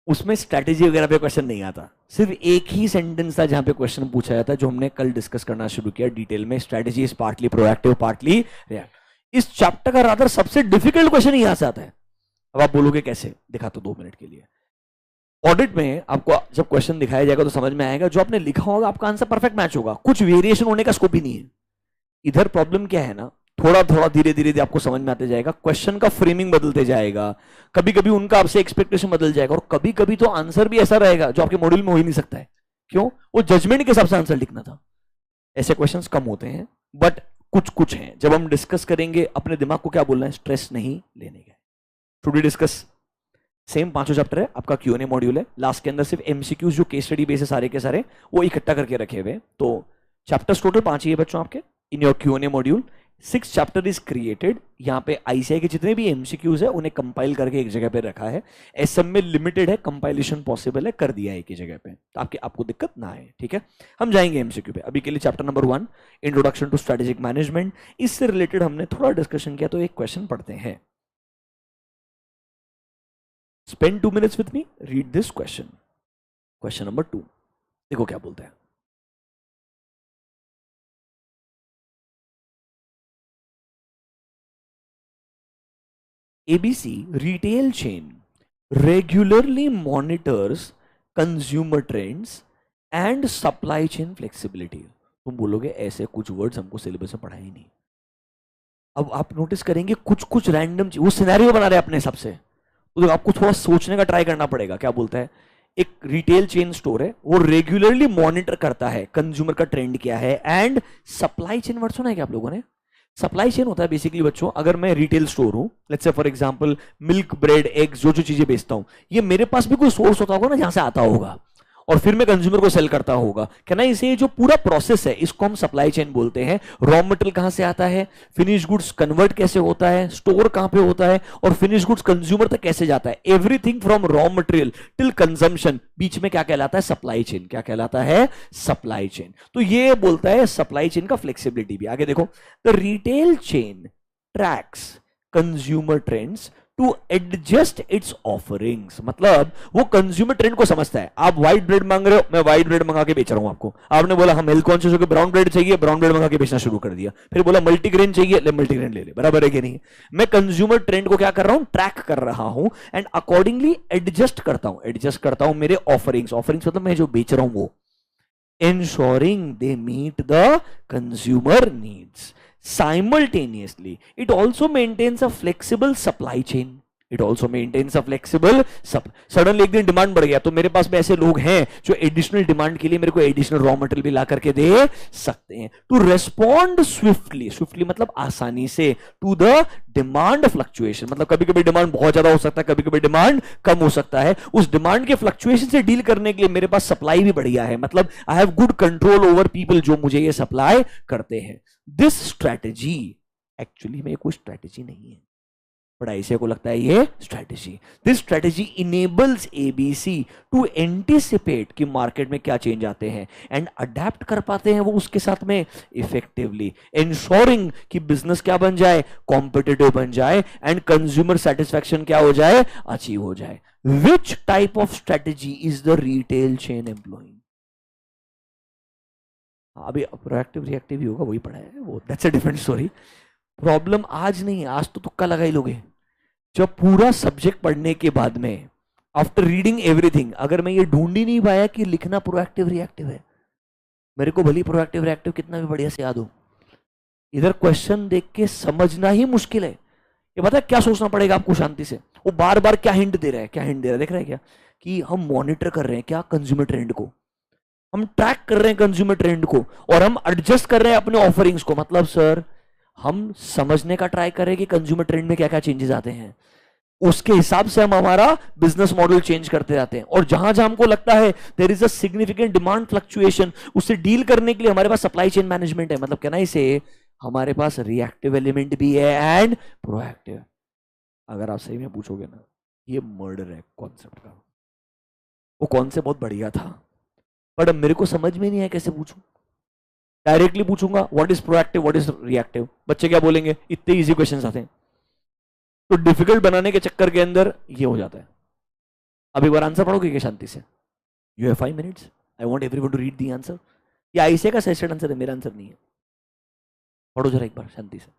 उसमें स्ट्रैटेजी वगैरह पे क्वेश्चन नहीं आता। सिर्फ एक ही सेंटेंस था जहां पे क्वेश्चन पूछा जाता है, जो हमने कल डिस्कस करना शुरू किया डिटेल में। Strategy is partly proactive partly react. इस चैप्टर का रादर सबसे डिफिकल्ट क्वेश्चन यहां से आता है। अब आप बोलोगे कैसे, दिखाता हूं 2 मिनट के लिए। ऑडिट में आपको जब क्वेश्चन दिखाया जाएगा तो समझ में आएगा, जो आपने लिखा होगा आपका आंसर परफेक्ट मैच होगा, कुछ वेरिएशन होने का स्कोप ही नहीं है। इधर प्रॉब्लम क्या है ना, थोड़ा थोड़ा धीरे धीरे आपको समझ में आते जाएगा, क्वेश्चन का फ्रेमिंग बदलते जाएगा, कभी कभी उनका आपसे एक्सपेक्टेशन बदल जाएगा, और कभी कभी तो आंसर भी ऐसा रहेगा जो आपके मॉड्यूल में हो ही नहीं सकता है। क्यों, वो जजमेंट के हिसाब से आंसर लिखना था। ऐसे क्वेश्चंस कम होते हैं, बट कुछ कुछ हैं। जब हम डिस्कस करेंगे अपने दिमाग को क्या बोलना है, स्ट्रेस नहीं लेने का। टुडे डिस्कस सेम 5 चैप्टर है, आपका क्यूएनए मॉड्यूल है। लास्ट के अंदर सिर्फ एमसीक्यूज जो केस स्टडी बेस है सारे के सारे वो इकट्ठा करके रखे हुए। तो चैप्टर्स टोटल 5 ही है बच्चों आपके in your Q&A module. 6 chapter is created. यहाँ पे आईसीआई के जितने भी एमसीक्यूज है उन्हें कंपाइल करके एक जगह पे रखा है। एसएम में लिमिटेड है, कंपाइलेशन पॉसिबल है, कर दिया है एक ही जगह पे, तो आपको दिक्कत ना आए। ठीक है, हम जाएंगे एमसीक्यू पे। अभी के लिए chapter number 1 introduction to strategic management, इससे रिलेटेड हमने थोड़ा डिस्कशन किया, तो एक क्वेश्चन पढ़ते हैं। Spend 2 minutes with me, read this question. Question number 2, देखो क्या बोलते हैं। ABC retail chain regularly monitors consumer trends and supply chain flexibility। तुम बोलोगे ऐसे कुछ वर्ड्स हमको सिलेबस में पढ़ा ही नहीं। अब आप नोटिस करेंगे कुछ कुछ रैंडम वो सिनेरियो बना रहे हैं अपने हिसाब से, तो आपको थोड़ा सोचने का ट्राई करना पड़ेगा। क्या बोलता है, एक रिटेल चेन स्टोर है, वो रेगुलरली मॉनिटर करता है कंज्यूमर का ट्रेंड क्या है, एंड सप्लाई चेन वर्ड सुना है क्या आप लोगों ने। सप्लाई चेन होता है बेसिकली बच्चों, अगर मैं रिटेल स्टोर हूं, let's say for example milk, bread, eggs, जो जो चीजें बेचता हूं, ये मेरे पास भी कोई सोर्स होता होगा ना जहां से आता होगा, और फिर मैं कंज्यूमर को सेल करता होगा। क्या ना, इसे जो पूरा प्रोसेस है इसको हम सप्लाई चेन बोलते हैं। रॉ मटेरियल कहां से आता है, फिनिश गुड्स कन्वर्ट कैसे होता है, स्टोर कहां पे होता है, और फिनिश गुड्स कंज्यूमर तक कैसे जाता है, everything from raw material till consumption, बीच में क्या कहलाता है, सप्लाई चेन। क्या कहलाता है, सप्लाई चेन। तो ये बोलता है सप्लाई चेन का फ्लेक्सिबिलिटी भी। आगे देखो, the retail chain tracks consumer trends to adjust its offerings. मतलब वो कंज्यूमर ट्रेंड को समझता है। आप व्हाइट ब्रेड मांग रहे हो, मैं व्हाइट ब्रेड मंगा के बेच रहा हूं आपको। आपने बोला हम हेल्थ कॉन्शियस हो के ब्राउन ब्रेड चाहिए, ब्राउन ब्रेड मंगा के बेचना शुरू कर दिया। फिर बोला मल्टीग्रेन चाहिए, ले मल्टीग्रेन ले ले। बराबर है कि नहीं। मैं कंज्यूमर ट्रेंड को क्या कर रहा हूं, ट्रैक कर रहा हूं, एंड अकॉर्डिंगली एडजस्ट करता हूं मेरे ऑफरिंग्स। ऑफरिंग्स मतलब मैं जो बेच रहा हूं वो। ensuring they meet the consumer needs. Simultaneously, it also maintains a flexible supply chain. It also maintains a flexible suddenly एक दिन डिमांड बढ़ गया तो मेरे पास में ऐसे लोग हैं जो एडिशनल डिमांड के लिए मेरे को एडिशनल रॉ मटेरियल भी ला करके दे सकते हैं टू रेस्पॉन्ड स्विफ्टली. स्विफ्टली मतलब आसानी से. टू द डिमांड फ्लक्चुएशन मतलब कभी कभी डिमांड बहुत ज्यादा हो सकता है, कभी कभी डिमांड कम हो सकता है. उस डिमांड के फ्लक्चुएशन से डील करने के लिए मेरे पास सप्लाई भी बढ़िया है. मतलब I have good control over people जो मुझे ये सप्लाई करते हैं. दिस स्ट्रैटेजी एक्चुअली में कोई स्ट्रैटेजी नहीं है, बट ऐसे को लगता है ये strategy. This strategy enables ABC to anticipate कि मार्केट में क्या चेंज आते हैं एंड अडेप्ट कर पाते हैं वो उसके साथ में इफेक्टिवली, इंश्योरिंग कि बिजनेस क्या बन जाए, कॉम्पिटिटिव बन जाए एंड कंज्यूमर सेटिस्फैक्शन क्या हो जाए, अचीव हो जाए. Which type of strategy is the retail chain employing? अभी प्रोएक्टिव रिएक्टिव ही होगा, वही पढ़ा है वो, that's a different story. Problem आज नहीं, आज तो तुक्का लगा ही लोगे. जब पूरा सब्जेक्ट पढ़ने के बाद में आफ्टर रीडिंग एवरीथिंग अगर मैं ये ढूंढ ही नहीं पाया कि लिखना प्रोएक्टिव रिएक्टिव है, मेरे को भली प्रोएक्टिव रिएक्टिव कितना भी बढ़िया से याद हो, इधर क्वेश्चन देख के समझना ही मुश्किल है. ये पता है क्या सोचना पड़ेगा आपको शांति से, वो बार बार क्या हिंट दे रहा है, क्या हिंट दे रहा है, देख रहे हैं क्या कि हम मॉनिटर कर रहे हैं क्या कंज्यूमर ट्रेंड को, हम ट्रैक कर रहे हैं कंज्यूमर ट्रेंड को और हम एडजस्ट कर रहे हैं अपने ऑफरिंग्स को. मतलब सर हम समझने का ट्राई करें कि कंज्यूमर ट्रेंड में क्या क्या चेंजेस आते हैं, उसके हिसाब से हम हमारा बिजनेस मॉडल चेंज करते जाते हैं. और जहां जहां हमको लगता है there is a significant demand fluctuation, उससे डील करने के लिए हमारे पास सप्लाई चेन मैनेजमेंट है. मतलब कहना इसे हमारे पास रिएक्टिव एलिमेंट भी है एंड प्रोएक्टिव. अगर आप सही में पूछोगे ना, ये मर्डर है कॉन्सेप्ट का. वो कॉन्सेप्ट बहुत बढ़िया था बट अब मेरे को समझ में नहीं है कैसे पूछूं. डायरेक्टली पूछूंगा what is proactive what is reactive, बच्चे क्या बोलेंगे, इतने इजी क्वेश्चंस आते हैं. तो डिफिकल्ट बनाने के चक्कर के अंदर ये हो जाता है. अब एक बार आंसर पढ़ोगे क्या शांति से? You have 5 minutes, I want everyone to read the answer. ये आईसीए का सजेस्टेड आंसर है, मेरा आंसर नहीं है. पढ़ो जरा एक बार शांति से.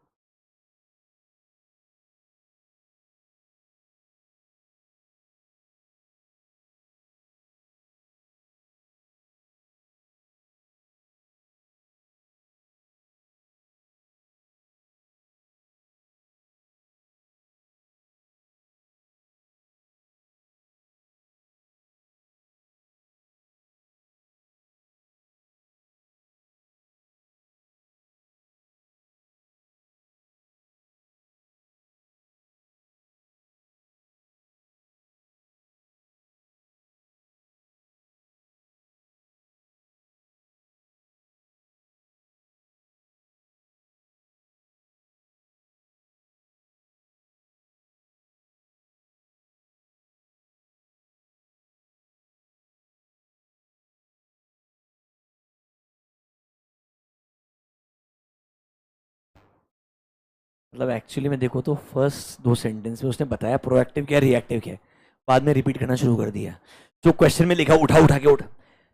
मतलब एक्चुअली में देखो तो फर्स्ट 2 सेंटेंस में उसने बताया प्रोएक्टिव क्या रिएक्टिव क्या है, बाद में रिपीट करना शुरू कर दिया. जो क्वेश्चन में लिखा उठा उठा के उठा,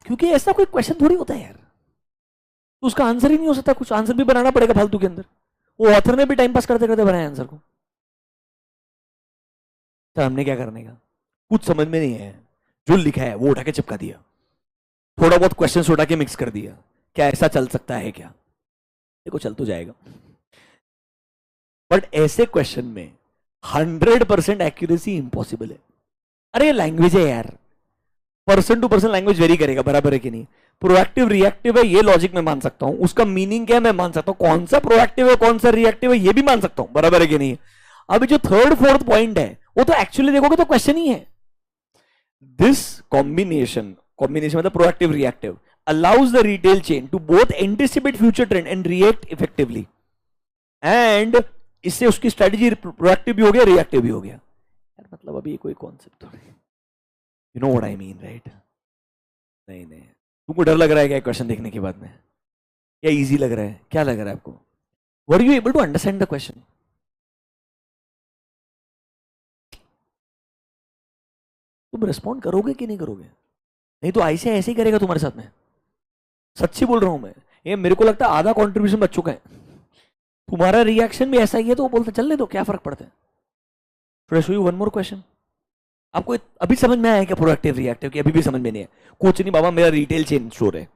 क्योंकि ऐसा कोई क्वेश्चन थोड़ी होता है यार, तो उसका आंसर ही नहीं हो सकता, कुछ आंसर भी बनाना पड़ेगा फालतू के अंदर. वो ऑथर ने भी टाइम पास करते करते बनाया आंसर को. तो हमने क्या करने का, कुछ समझ में नहीं है, जो लिखा है वो उठा के चिपका दिया, थोड़ा बहुत क्वेश्चन उठा के मिक्स कर दिया. क्या ऐसा चल सकता है क्या? देखो चल तो जाएगा, बट ऐसे क्वेश्चन में 100% एक्यूरेसी इंपॉसिबल है. अरे लैंग्वेज है यार, person to person language vary करेगा, बराबर है कि नहीं. प्रोएक्टिव रिएक्टिव है ये लॉजिक में मान सकता हूं, उसका मीनिंग क्या है मैं मान सकता हूं, कौन सा प्रोएक्टिव है कौन सा रिएक्टिव है ये भी मान सकता हूं, बराबर है कि नहीं. अभी जो थर्ड फोर्थ पॉइंट है वो तो एक्चुअली देखोगे तो क्वेश्चन ही है. दिस कॉम्बिनेशन मतलब proactive reactive allows the retail chain to both anticipate future trend and react effectively. And इससे उसकी स्ट्रेटजी प्रोएक्टिव भी हो गया रिएक्टिव भी हो गया. यार मतलब अभी कोई कॉन्सेप्ट थोड़ी, you know what I mean right. नहीं नहीं, तुमको डर लग रहा है क्या क्वेश्चन देखने के बाद में, या इजी लग रहा है, क्या लग रहा है आपको? Were you able to understand the question? तुम रिस्पॉन्ड करोगे कि नहीं करोगे? नहीं तो ऐसे ऐसे ही करेगा तुम्हारे साथ में. सच्ची बोल रहा हूं मैं, ये मेरे को लगता है आधा कॉन्ट्रीब्यूशन बच चुका है. तुम्हारा रिएक्शन भी ऐसा ही है तो वो बोलते चलने दो, क्या फर्क पड़ता है. Should I show you one more question? आपको अभी समझ में आया क्या प्रोएक्टिव रिएक्टिव की? अभी भी समझ में नहीं है. कुछ नहीं बाबा, मेरा रिटेल चेन स्टोर है,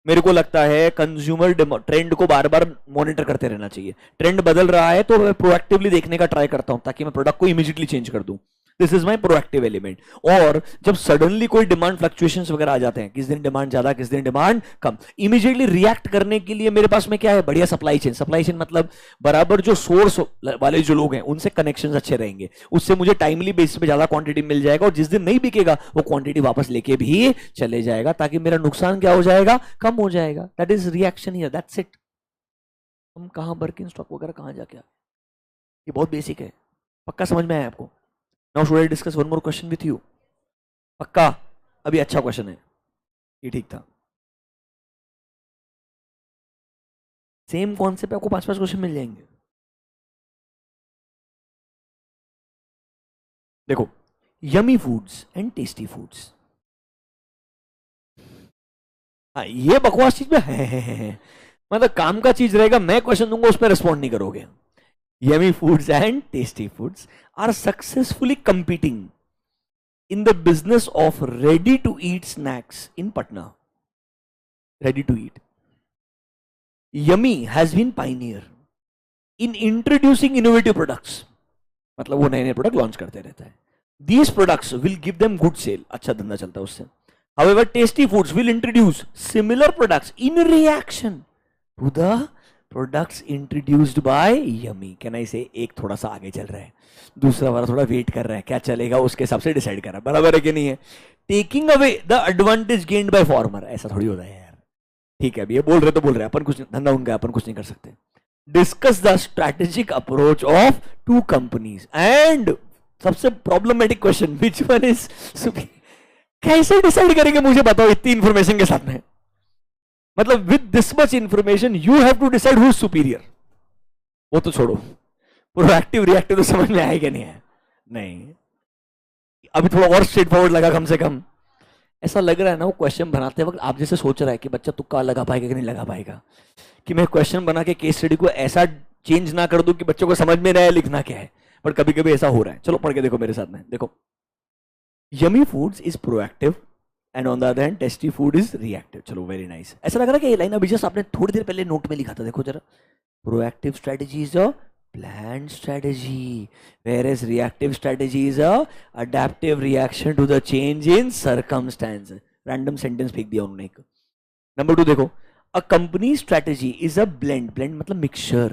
मेरे को लगता है कंज्यूमर ट्रेंड को बार बार मॉनिटर करते रहना चाहिए। ट्रेंड बदल रहा है तो मैं प्रोएक्टिवली देखने का ट्राई करता हूं ताकि मैं प्रोडक्ट को इमीडिएटली चेंज कर दूं। This is my proactive element. और जब सडनली कोई डिमांड फ्लक्चुएशंस वगैरह आ जाते हैं, किस दिन डिमांड ज्यादा किस दिन डिमांड कम, इमीडिएटली रिएक्ट करने के लिए मेरे पास में क्या है, बढ़िया सप्लाई चेन। सप्लाई चेन मतलब बराबर जो सोर्स वाले जो लोग हैं उनसे कनेक्शंस अच्छे रहेंगे, उससे मुझे टाइमली बेसिस पे ज्यादा क्वांटिटी मिल जाएगा, और जिस दिन नहीं बिकेगा वो क्वांटिटी वापस लेके भी चले जाएगा, ताकि मेरा नुकसान क्या हो जाएगा, कम हो जाएगा। That is reaction here, that's it. हम कहां वर्किंग स्टॉक वगैरह कहां जाके, ये बहुत बेसिक है। पक्का समझ में आया आपको? Now should I discuss one more question with you? पक्का? अभी अच्छा क्वेश्चन है ये, ठीक था। सेम कॉन्सेप्ट आपको 5-5 क्वेश्चन मिल जाएंगे। देखो, yummy foods and tasty foods, हाँ ये बकवास चीज में है। मतलब काम का चीज रहेगा, मैं क्वेश्चन दूंगा उस पर रिस्पॉन्ड नहीं करोगे। Yummy foods and tasty foods are successfully competing in the business of ready-to-eat snacks in Patna. Ready-to-eat. Yummy has been pioneer in introducing innovative products. मतलब वो नए नए प्रोडक्ट लॉन्च करते रहता है। These products will give them good sale. अच्छा धंधा चलता है उससे। However, tasty foods will introduce similar products in reaction to the products introduced by yummy. Can I से एक थोड़ा सा आगे चल रहा है, दूसरा वाला थोड़ा वेट कर रहा है, क्या चलेगा उसके हिसाब से डिसाइड कर रहा है, बराबर है कि नहीं है? Taking away the advantage gained by farmer, ऐसा थोड़ी होता है यार। ठीक है, अभी ये बोल रहे तो बोल रहे हैं, अपन कुछ धंधा उनका, अपन कुछ नहीं कर सकते। Discuss the strategic approach of two companies and सबसे problematic question, which one is कैसे डिसाइड करेंगे, मुझे बताओ इतनी इंफॉर्मेशन के साथ में। मतलब with this much information you have to decide who is superior. वो तो छोड़ो, प्रोएक्टिव रिएक्टिव तो समझ में आएगा नहीं है, नहीं अभी थोड़ा और स्ट्रेट फॉरवर्ड लगा कम से कम। ऐसा लग रहा है ना वो क्वेश्चन बनाते वक्त आप जैसे सोच रहा है कि बच्चा तुक्का लगा पाएगा कि नहीं लगा पाएगा, कि मैं क्वेश्चन बना के केस स्टडी को ऐसा चेंज ना कर दूं कि बच्चों को समझ में ना आए लिखना क्या है। पर कभी कभी ऐसा हो रहा है। चलो पढ़ के देखो मेरे साथ में। देखो, yummy foods is proactive and on the other hand tasty food is reactive. चलो वेरी नाइस। ऐसा लग रहा है कि ये लाइन अभी जस्ट आपने थोड़ी देर पहले नोट में लिखा था। देखो जरा, proactive strategy is a planned strategy, whereas reactive strategy is a adaptive reaction to the change in circumstance. Random sentence फेंक दिया उन्होंने एक। नंबर 2 देखो, a company strategy is a blend मतलब mixture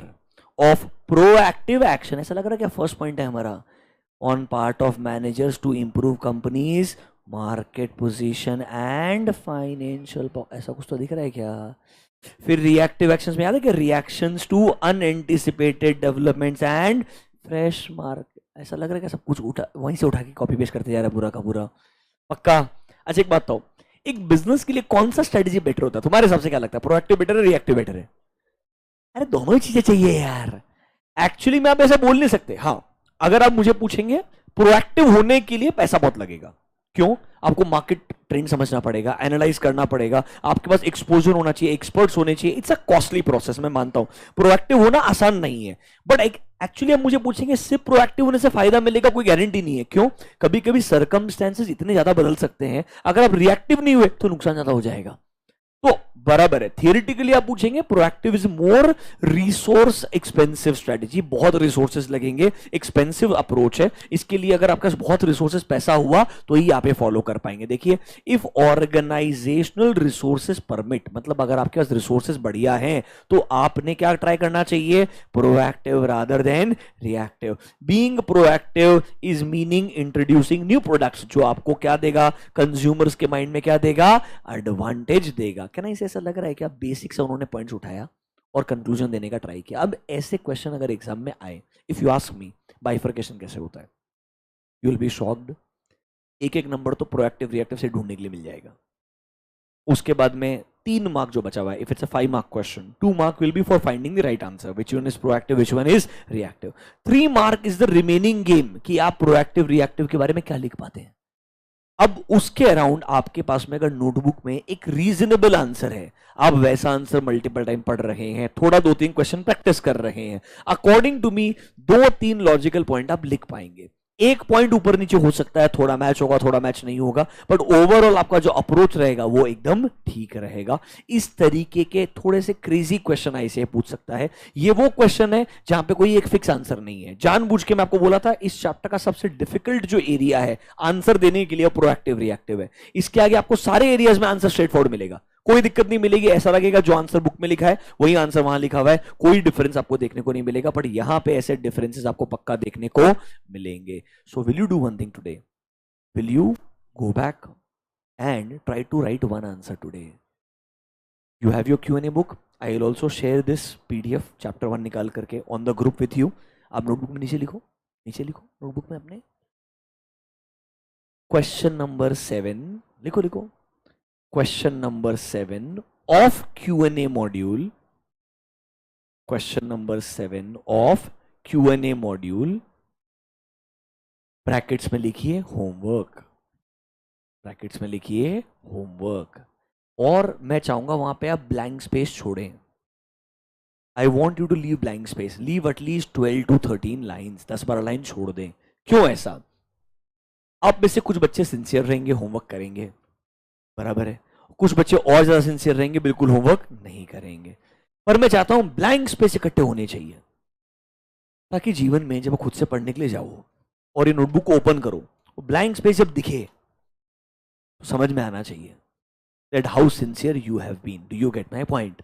of proactive action। ऐसा लग रहा है क्या फर्स्ट पॉइंट है हमारा, on part of managers to improve companies market position and financial, ऐसा कुछ तो दिख रहा है क्या? फिर रिएक्टिव एक्शंस में याद है कि reactions to unanticipated developments and fresh market. ऐसा लग रहा है कि सब कुछ उठा वहीं से उठा के कॉपी पेस्ट करते जा रहा है पूरा का पूरा। पक्का? अच्छा एक बात बताओ, एक बिजनेस के लिए कौन सा स्ट्रेटेजी बेटर होता है तुम्हारे हिसाब से? क्या लगता है, प्रोएक्टिव बेटर है रिएक्टिव बेटर है? अरे दोनों ही चीजें चाहिए यार। एक्चुअली में आप ऐसा बोल नहीं सकते। हाँ, अगर आप मुझे पूछेंगे प्रोएक्टिव होने के लिए पैसा बहुत लगेगा। क्यों? आपको मार्केट ट्रेंड समझना पड़ेगा, एनालाइज करना पड़ेगा, आपके पास एक्सपोजर होना चाहिए, एक्सपर्ट्स होने चाहिए। इट्स अ कॉस्टली प्रोसेस, मैं मानता हूं। प्रोएक्टिव होना आसान नहीं है, बट एक्चुअली आप मुझे पूछेंगे सिर्फ प्रोएक्टिव होने से फायदा मिलेगा, कोई गारंटी नहीं है। क्यों? कभी कभी सर्कमस्टेंसेस इतने ज्यादा बदल सकते हैं, अगर आप रिएक्टिव नहीं हुए तो नुकसान ज्यादा हो जाएगा। तो बराबर है, थियरिटिकली आप पूछेंगे proactive is more resource expensive strategy, बहुत रिसोर्सेज लगेंगे, एक्सपेंसिव अप्रोच है। इसके लिए अगर आपके पास बहुत रिसोर्सेज पैसा हुआ तो ही आप ये फॉलो कर पाएंगे। देखिए, इफ ऑर्गेनाइजेशनल रिसोर्सेज परमिट, मतलब अगर आपके पास रिसोर्सेज बढ़िया हैं तो आपने क्या ट्राई करना चाहिए? Proactive rather than reactive. Being proactive is meaning introducing new products, जो आपको क्या देगा, कंज्यूमर्स के माइंड में क्या देगा, एडवांटेज देगा। क्या नहीं? ऐसा लग रहा है कि आप बेसिक से उन्होंने पॉइंट्स उठाया और कंक्लूजन देने का ट्राई किया। अब ऐसे क्वेश्चन अगर एग्जाम में आए, if you ask me bifurcation कैसे होता है, यू विल बी शॉक्ड। एक एक नंबर तो प्रोएक्टिव रिएक्टिव से ढूंढने के लिए मिल जाएगा। उसके बाद में 3 मार्क जो बचा हुआ है, if it's a 5 mark question, 2 mark will be for finding the right answer, which one is proactive, which one is reactive. 3 mark is the remaining game, कि आप प्रोएक्टिव रिएक्टिव के बारे में क्या लिख पाते हैं। अब उसके अराउंड आपके पास में अगर नोटबुक में एक रीजनेबल आंसर है, आप वैसा आंसर मल्टीपल टाइम पढ़ रहे हैं, थोड़ा 2-3 क्वेश्चन प्रैक्टिस कर रहे हैं, according to me 2-3 logical point आप लिख पाएंगे। एक पॉइंट ऊपर नीचे हो सकता है, थोड़ा मैच होगा थोड़ा मैच नहीं होगा, बट ओवरऑल आपका जो अप्रोच रहेगा वो एकदम ठीक रहेगा। इस तरीके के थोड़े से क्रेजी क्वेश्चन ऐसे पूछ सकता है। ये वो क्वेश्चन है जहां पे कोई एक फिक्स आंसर नहीं है। जानबूझ के मैं आपको बोला था इस चैप्टर का सबसे डिफिकल्ट जो एरिया है आंसर देने के लिए प्रोएक्टिव रिएक्टिव है। इसके आगे आपको सारे एरियाज में आंसर स्ट्रेट फॉरवर्ड मिलेगा, कोई दिक्कत नहीं मिलेगी। ऐसा लगेगा जो आंसर बुक में लिखा है वही आंसर वहां लिखा हुआ है, कोई डिफरेंस आपको देखने को नहीं मिलेगा। बट यहां पे ऐसे डिफरेंसेस आपको पक्का देखने को मिलेंगे। So will you do one thing today? Will you go back and try to write one answer today? You have your Q&A book, I will also share this PDF chapter 1 निकाल करके on the group with you. आप notebook में नीचे लिखो, नीचे लिखो notebook में अपने क्वेश्चन नंबर 7 लिखो, लिखो question number 7 of Q&A module, question number 7 of Q&A module, brackets में लिखिए होमवर्क, ब्रैकेट्स में लिखिए होमवर्क। और मैं चाहूंगा वहां पे आप ब्लैंक स्पेस छोड़ें। I want you to leave blank space, leave at least 12 to 13 lines, 10-12 line छोड़ दें। क्यों ऐसा? आप में से कुछ बच्चे सिंसियर रहेंगे, होमवर्क करेंगे, बराबर है, कुछ बच्चे और ज्यादा सिंसियर रहेंगे, बिल्कुल होमवर्क नहीं करेंगे। पर मैं चाहता हूं ब्लैंक स्पेस इकट्ठे होने चाहिए, ताकि जीवन में जब खुद से पढ़ने के लिए जाओ और ये नोटबुक को ओपन करो, ब्लैंक स्पेस जब दिखे तो समझ में आना चाहिए that how sincere you have been. Do you get my point?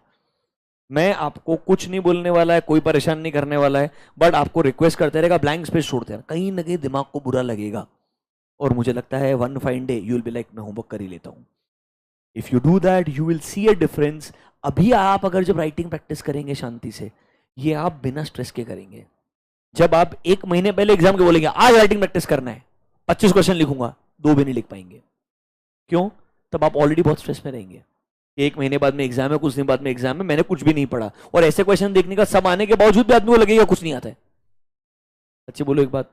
मैं आपको कुछ नहीं बोलने वाला है, कोई परेशान नहीं करने वाला है, बट आपको रिक्वेस्ट करते रहेगा ब्लैंक स्पेस छोड़ते रहना, कहीं ना कहीं दिमाग को बुरा लगेगा। और मुझे लगता है one fine day you will be like मैं होमवर्क कर ही लेता हूं। If you do that you will see a difference. अभी आप अगर जब राइटिंग प्रैक्टिस करेंगे शांति से, ये आप बिना स्ट्रेस के करेंगे। जब आप एक महीने पहले एग्जाम के बोलेंगे आज राइटिंग प्रैक्टिस करना है, 25 क्वेश्चन लिखूंगा, 2 भी नहीं लिख पाएंगे। क्यों? तब आप ऑलरेडी बहुत स्ट्रेस में रहेंगे। एक महीने बाद में एग्जाम है, कुछ दिन बाद में एग्जाम है, मैंने कुछ भी नहीं पढ़ा, और ऐसे क्वेश्चन देखने का सब आने के बावजूद भी आदमी को लगेगा कुछ नहीं आता है। अच्छी बोलो एक बात,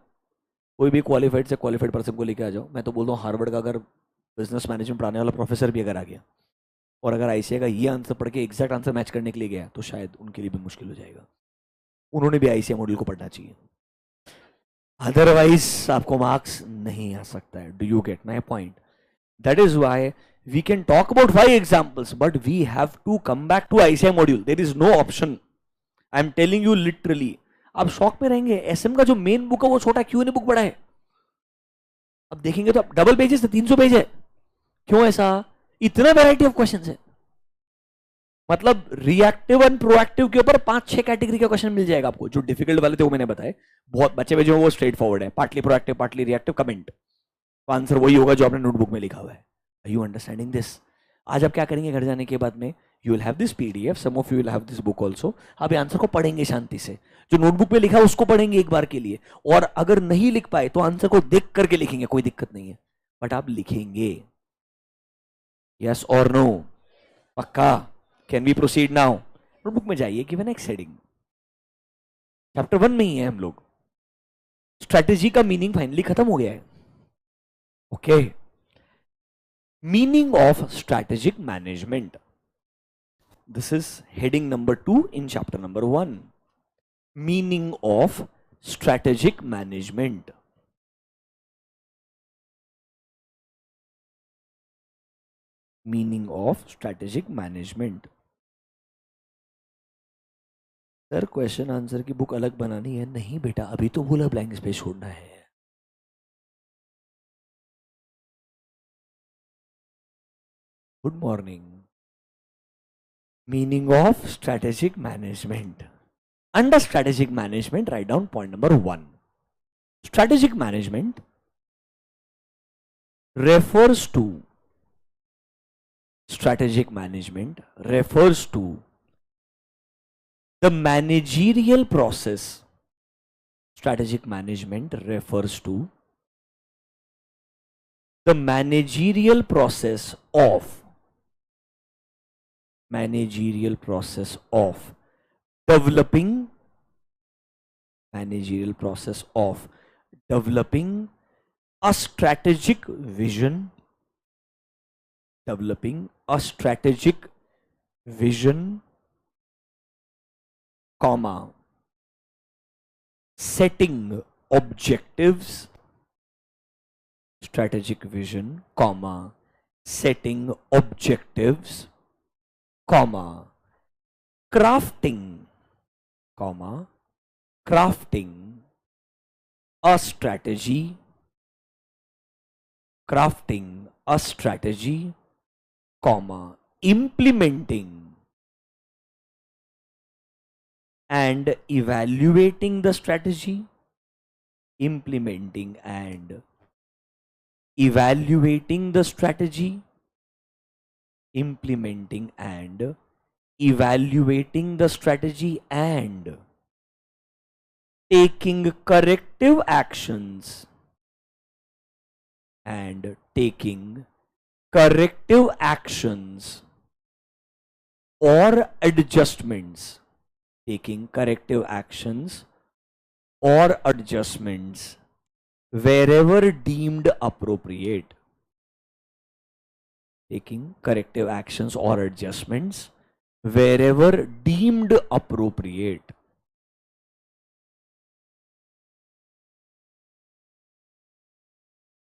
कोई भी क्वालिफाइड से क्वालिफाइड पर्सन को लेके आ जाओ, मैं तो बोलता हूँ हार्वर्ड का अगर बिजनेस मैनेजमेंट पढ़ाने वाला प्रोफेसर भी अगर आ गया और अगर ICA का ये आंसर पढ़ के एग्जैक्ट आंसर मैच करने के लिए गया तो शायद उनके लिए भी मुश्किल हो जाएगा। उन्होंने भी ICA मॉड्यूल को पढ़ना चाहिए, अदरवाइज आपको मार्क्स नहीं आ सकता है। Do you get my point? That is why we can talk about 5 examples, but we have to come back to ICA module. There is no option. I am telling you literally. आप shock में रहेंगे, SM का जो main book है वो छोटा, Q&A book बड़ा है। अब देखेंगे तो डबल पेजेस है, 300 पेज है। क्यों ऐसा? इतना वैरायटी ऑफ क्वेश्चंस है। मतलब रिएक्टिव एंड प्रोएक्टिव के ऊपर 5-6 कैटेगरी का क्वेश्चन मिल जाएगा आपको। जो डिफिकल्ट वाले थे वो मैंने बताए, बहुत बच्चे में जो वो स्ट्रेट फॉरवर्ड है, partly proactive partly reactive, comment, तो आंसर वही होगा जो आपने नोटबुक में लिखा हुआ है। Are you understanding this? आज आप क्या करेंगे घर जाने के बाद में? You will have this PDF, some of you will have this book also. आप ये आंसर को पढ़ेंगे शांति से, जो नोटबुक में लिखा है उसको पढ़ेंगे एक बार के लिए, और अगर नहीं लिख पाए तो आंसर को देख करके लिखेंगे, कोई दिक्कत नहीं है, बट आप लिखेंगे। यस और नो? पक्का? Can we proceed now? Notebook में जाइए, गिवन नेक्स्ट हेडिंग, चैप्टर 1 में ही है हम लोग। स्ट्रेटेजी का मीनिंग फाइनली खत्म हो गया है। Okay, meaning of strategic management. This is heading number 2 in chapter number 1. Meaning of strategic management. Meaning of strategic management. Sir question answer की बुक अलग बनानी है? नहीं बेटा, अभी तो बोला ब्लैंक स्पेस छोड़ना है। Good morning. Meaning of strategic management. Under strategic management, write down point number 1. Strategic management refers to the managerial process. Strategic management refers to the managerial process of developing a strategic vision, comma, setting objectives strategic vision, comma, setting objectives, comma, crafting, comma, crafting a strategy, crafting a strategy, comma, implementing and evaluating the strategy, implementing and evaluating the strategy, implementing and evaluating the strategy, and taking corrective actions, and taking corrective actions or adjustments, taking corrective actions or adjustments wherever deemed appropriate, taking corrective actions or adjustments wherever deemed appropriate.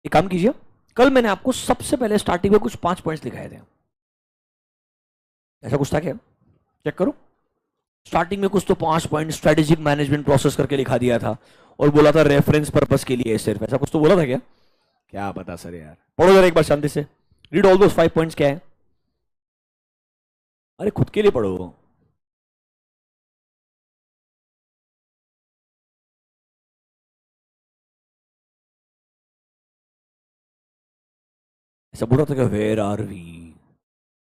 एक काम कीजिए, कल मैंने आपको सबसे पहले starting में कुछ 5 पॉइंट्स दिखाए थे, ऐसा कुछ था क्या? चेक करो। स्टार्टिंग में कुछ तो 5 पॉइंट स्ट्रेटेजिक मैनेजमेंट प्रोसेस करके लिखा दिया था और बोला था रेफरेंस पर्पस के लिए सिर्फ, ऐसा कुछ तो बोला था क्या? क्या पता सर यार, पढ़ो जरा एक बार शांति से, रीड ऑल दोस 5 पॉइंट्स। क्या है? अरे खुद के लिए पढ़ो। ऐसा बोल रहा था कि वेयर आर वी,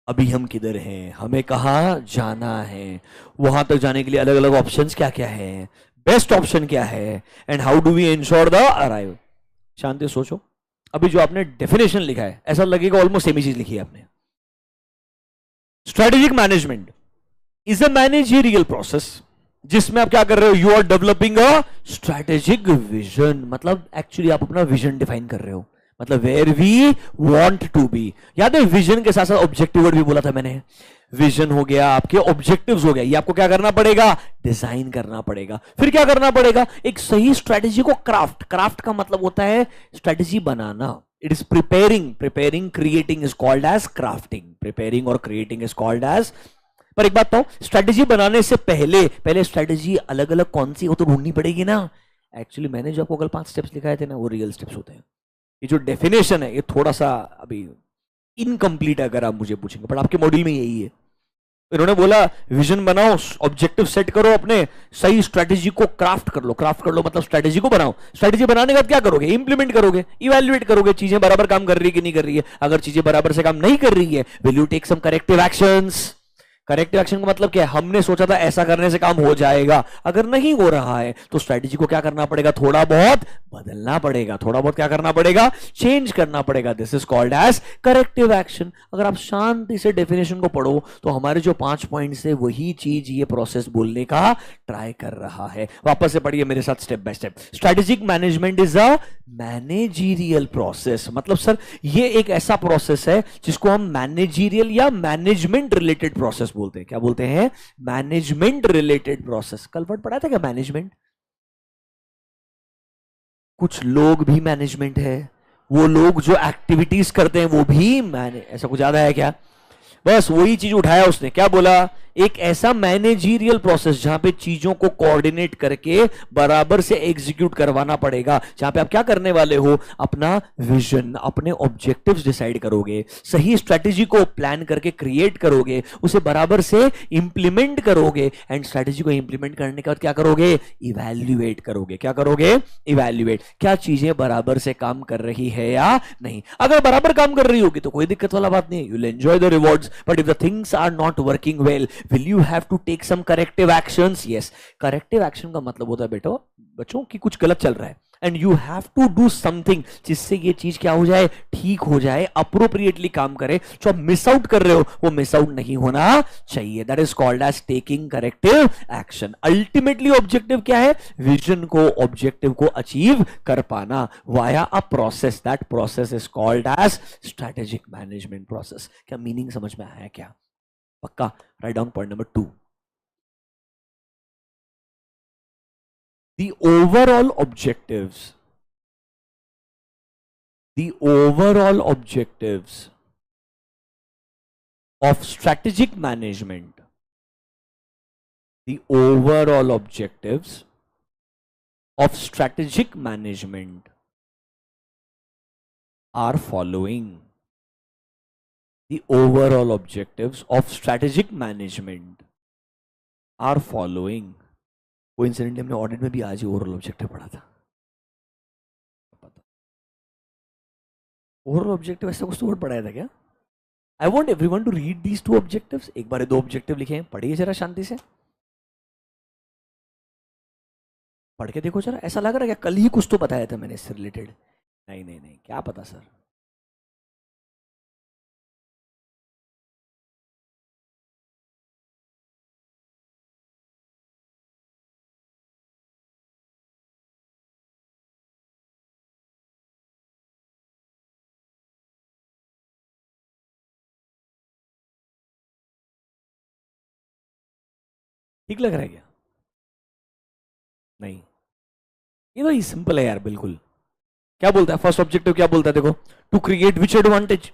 अभी हम किधर हैं, हमें कहाँ जाना है, वहां तक जाने के लिए अलग अलग ऑप्शंस क्या क्या है, बेस्ट ऑप्शन क्या है, and how do we ensure the arrival. शांति से सोचो, अभी जो आपने डेफिनेशन लिखा है ऐसा लगेगा ऑलमोस्ट सेम ही चीज लिखी है आपने। Strategic management is a managerial process जिसमें आप क्या कर रहे हो, you are developing a strategic vision, मतलब एक्चुअली आप अपना विजन डिफाइन कर रहे हो, मतलब where we want to be. याद है विजन के साथ साथ ऑब्जेक्टिव वर्ड भी बोला था मैंने, विजन हो गया, आपके ऑब्जेक्टिव्स हो गया, ये आपको क्या करना पड़ेगा, डिजाइन करना पड़ेगा। फिर क्या करना पड़ेगा, एक सही स्ट्रेटेजी को क्राफ्ट, क्राफ्ट का मतलब होता है स्ट्रेटेजी बनाना, it is preparing, preparing creating is called as crafting, preparing और क्रिएटिंग इज कॉल्ड एज। पर एक बात तो, स्ट्रेटेजी बनाने से पहले पहले स्ट्रेटेजी अलग अलग कौन सी हो तो ढूंढनी पड़ेगी ना। एक्चुअली मैंने जो आपको कल 5 स्टेप्स लिखाए थे ना, वो रियल स्टेप्स होते हैं। ये जो डेफिनेशन है ये थोड़ा सा अभी इनकम्प्लीट है अगर आप मुझे पूछेंगे, बट आपके मॉड्यूल में यही है। इन्होंने बोला विजन बनाओ, ऑब्जेक्टिव सेट करो, अपने सही स्ट्रेटेजी को क्राफ्ट कर लो, क्राफ्ट कर लो मतलब स्ट्रेटेजी को बनाओ, स्ट्रेटेजी बनाने के बाद क्या करोगे, इंप्लीमेंट करोगे, इवैल्यूएट करोगे, चीजें बराबर काम कर रही है कि नहीं कर रही है, अगर चीजें बराबर से काम नहीं कर रही है, will you take some corrective actions. Corrective action का मतलब क्या है, हमने सोचा था ऐसा करने से काम हो जाएगा, अगर नहीं हो रहा है तो स्ट्रेटेजी को क्या करना पड़ेगा, थोड़ा बहुत बदलना पड़ेगा, थोड़ा बहुत क्या करना पड़ेगा, चेंज करना पड़ेगा। This is called as corrective action. अगर आप शांति से डेफिनेशन को पढ़ो तो हमारे जो 5 पॉइंट्स है वही चीज ये प्रोसेस बोलने का ट्राई कर रहा है। वापस से पढ़िए मेरे साथ step by step. Strategic management is a managerial process, मतलब सर ये एक ऐसा प्रोसेस है जिसको हम मैनेजीरियल या मैनेजमेंट रिलेटेड प्रोसेस बोलते हैं। क्या बोलते हैं, मैनेजमेंट रिलेटेड प्रोसेस। कल वर्ड पढ़ा था क्या मैनेजमेंट? कुछ लोग भी मैनेजमेंट है, वो लोग जो एक्टिविटीज करते हैं वो भी मैनेज, ऐसा कुछ ज्यादा है क्या? बस वही चीज उठाया उसने, क्या बोला, एक ऐसा मैनेजीरियल प्रोसेस जहां पे चीजों को कोऑर्डिनेट करके बराबर से एग्जीक्यूट करवाना पड़ेगा, जहां पे आप क्या करने वाले हो, अपना विजन, अपने ऑब्जेक्टिव्स डिसाइड करोगे, सही स्ट्रेटेजी को प्लान करके क्रिएट करोगे, उसे बराबर से इंप्लीमेंट करोगे, एंड स्ट्रेटेजी को इंप्लीमेंट करने के बाद क्या करोगे, इवैल्यूएट करोगे। क्या करोगे, इवैल्यूएट, क्या चीजें बराबर से काम कर रही है या नहीं। अगर बराबर काम कर रही होगी तो कोई दिक्कत वाला बात नहीं, you will enjoy the rewards, but if the things are not working well, will you have to take some corrective actions? yes, corrective action का मतलब होता है बेटो बच्चों कि कुछ गलत चल रहा है and you have to do something जिससे ये चीज क्या हो जाए, ठीक हो जाए, appropriately काम करे। जो आप मिस आउट कर रहे हो वो मिस आउट नहीं होना चाहिए। that is called as taking corrective action। ultimately objective क्या है, विजन को, ऑब्जेक्टिव को अचीव कर पाना via a process, that process is called as strategic management process। क्या मीनिंग समझ में आया क्या? पक्का? Right down point number 2, the overall objectives the overall objectives of strategic management, the overall objectives of strategic management are following. The overall objectives of strategic management are following. Coincidentally हमने audit में भी आज ही overall objective पढ़ा था. Overall objective ऐसा कुछ तो word पढ़ाया था क्या? I want everyone to read these two objectives. एक बार 2 ऑब्जेक्टिव लिखे हैं, पढ़िए जरा शांति से. पढ़ के देखो जरा. ऐसा लग रहा है क्या कल ही कुछ तो बताया था मैंने इससे रिलेटेड? नहीं नहीं नहीं, क्या पता सर. ठीक लग रहा है क्या? नहीं, ये तो सिंपल है यार बिल्कुल. क्या बोलता है फर्स्ट ऑब्जेक्टिव? क्या बोलता है देखो, टू क्रिएट विच एडवांटेज.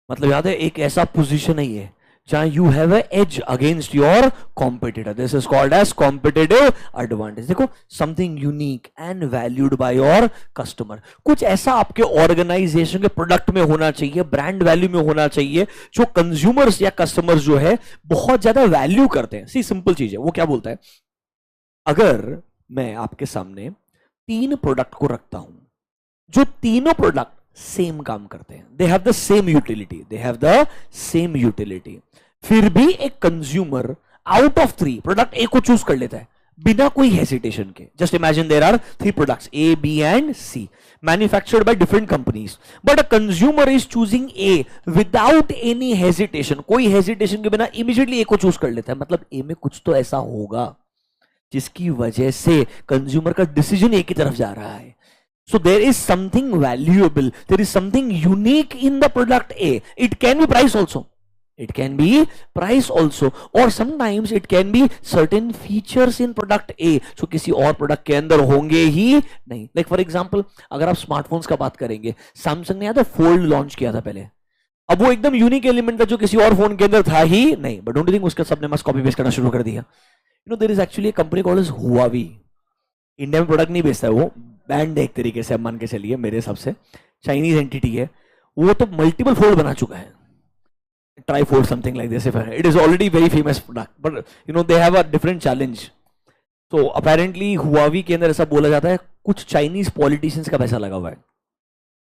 मतलब याद है, एक ऐसा पोजीशन है ये जहां you have edge against your competitor. This is called as competitive advantage. देखो, something unique and valued by your customer. कुछ ऐसा आपके ऑर्गेनाइजेशन के प्रोडक्ट में होना चाहिए, ब्रांड वैल्यू में होना चाहिए, जो कंज्यूमर्स या कस्टमर्स जो है बहुत ज्यादा वैल्यू करते हैं. सी सिंपल चीज है. वो क्या बोलता है, अगर मैं आपके सामने 3 प्रोडक्ट को रखता हूं, जो तीनों प्रोडक्ट सेम काम करते हैं, they have the same utility, they have the same utility, फिर भी एक consumer out of 3 product A को चूज कर लेता है बिना कोई हेसिटेशन के. Just imagine there are 3 products A, B and C, manufactured by different companies, but a consumer is choosing A without any hesitation. कोई हेसिटेशन के बिना इमीडिएटली ए को चूज कर लेता है. मतलब ए में कुछ तो ऐसा होगा जिसकी वजह से कंज्यूमर का डिसीजन एक ही तरफ जा रहा है. So there is something valuable, there is something unique in the product A. It can be price also. It can be price also, or sometimes it can be certain features in product A जो किसी और product के अंदर होंगे ही नहीं. Like for example, अगर आप smartphones का बात करेंगे, सैमसंग ने याद है फोल्ड लॉन्च किया था पहले. अब वो एकदम यूनिक एलिमेंट था जो किसी और फोन के अंदर था ही नहीं, बट डोंट यू थिंक उसका सबने मस्त कॉपी पेस्ट करना शुरू कर दिया. You know, there is actually a company called as Huawei. India में प्रोडक्ट नहीं बेचता है, वो बैंड है एक तरीके से, मान के चलिए, मेरे हिसाब से चाइनीज एंटिटी है. वो तो मल्टीपल फोल्ड बना चुका है, try fold something like this. It is already very famous product, but you know they have a different challenge. तो अपेरेंटली हुआवी के अंदर ऐसा बोला जाता है कुछ चाइनीज पॉलिटिशियंस का पैसा लगा हुआ है,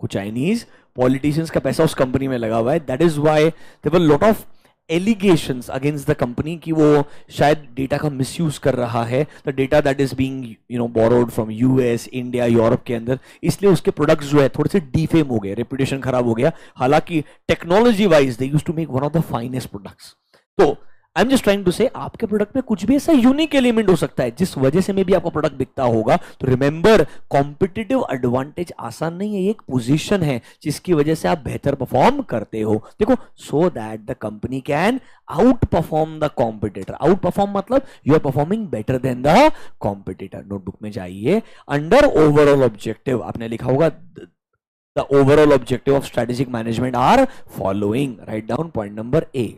कुछ चाइनीज पॉलिटिशियंस का पैसा उस कंपनी में लगा हुआ है. That is why there were lot of allegations against the company कि वो शायद डेटा का मिसयूज कर रहा है, the data that is being borrowed from US, India, Europe के अंदर. इसलिए उसके प्रोडक्ट्स जो है थोड़े से डीफेम हो गए, रेपुटेशन खराब हो गया. हालांकि technology wise they used to make one of the finest products. तो I am just trying to say आपके प्रोडक्ट में कुछ भी ऐसा यूनिक एलिमेंट हो सकता है जिस वजह से में भी आपका प्रोडक्ट बिकता होगा. तो रिमेंबर, कॉम्पिटिटिव एडवांटेज आसान नहीं है, एक पोजीशन है जिसकी वजह से आप बेहतर परफॉर्म करते हो. देखो, so that the company can outperform the competitor. Outperform मतलब you are performing better than the competitor. Notebook में जाइए, अंडर ओवरऑल ऑब्जेक्टिव आपने लिखा होगा the overall objective of strategic management are following. Write down point number A.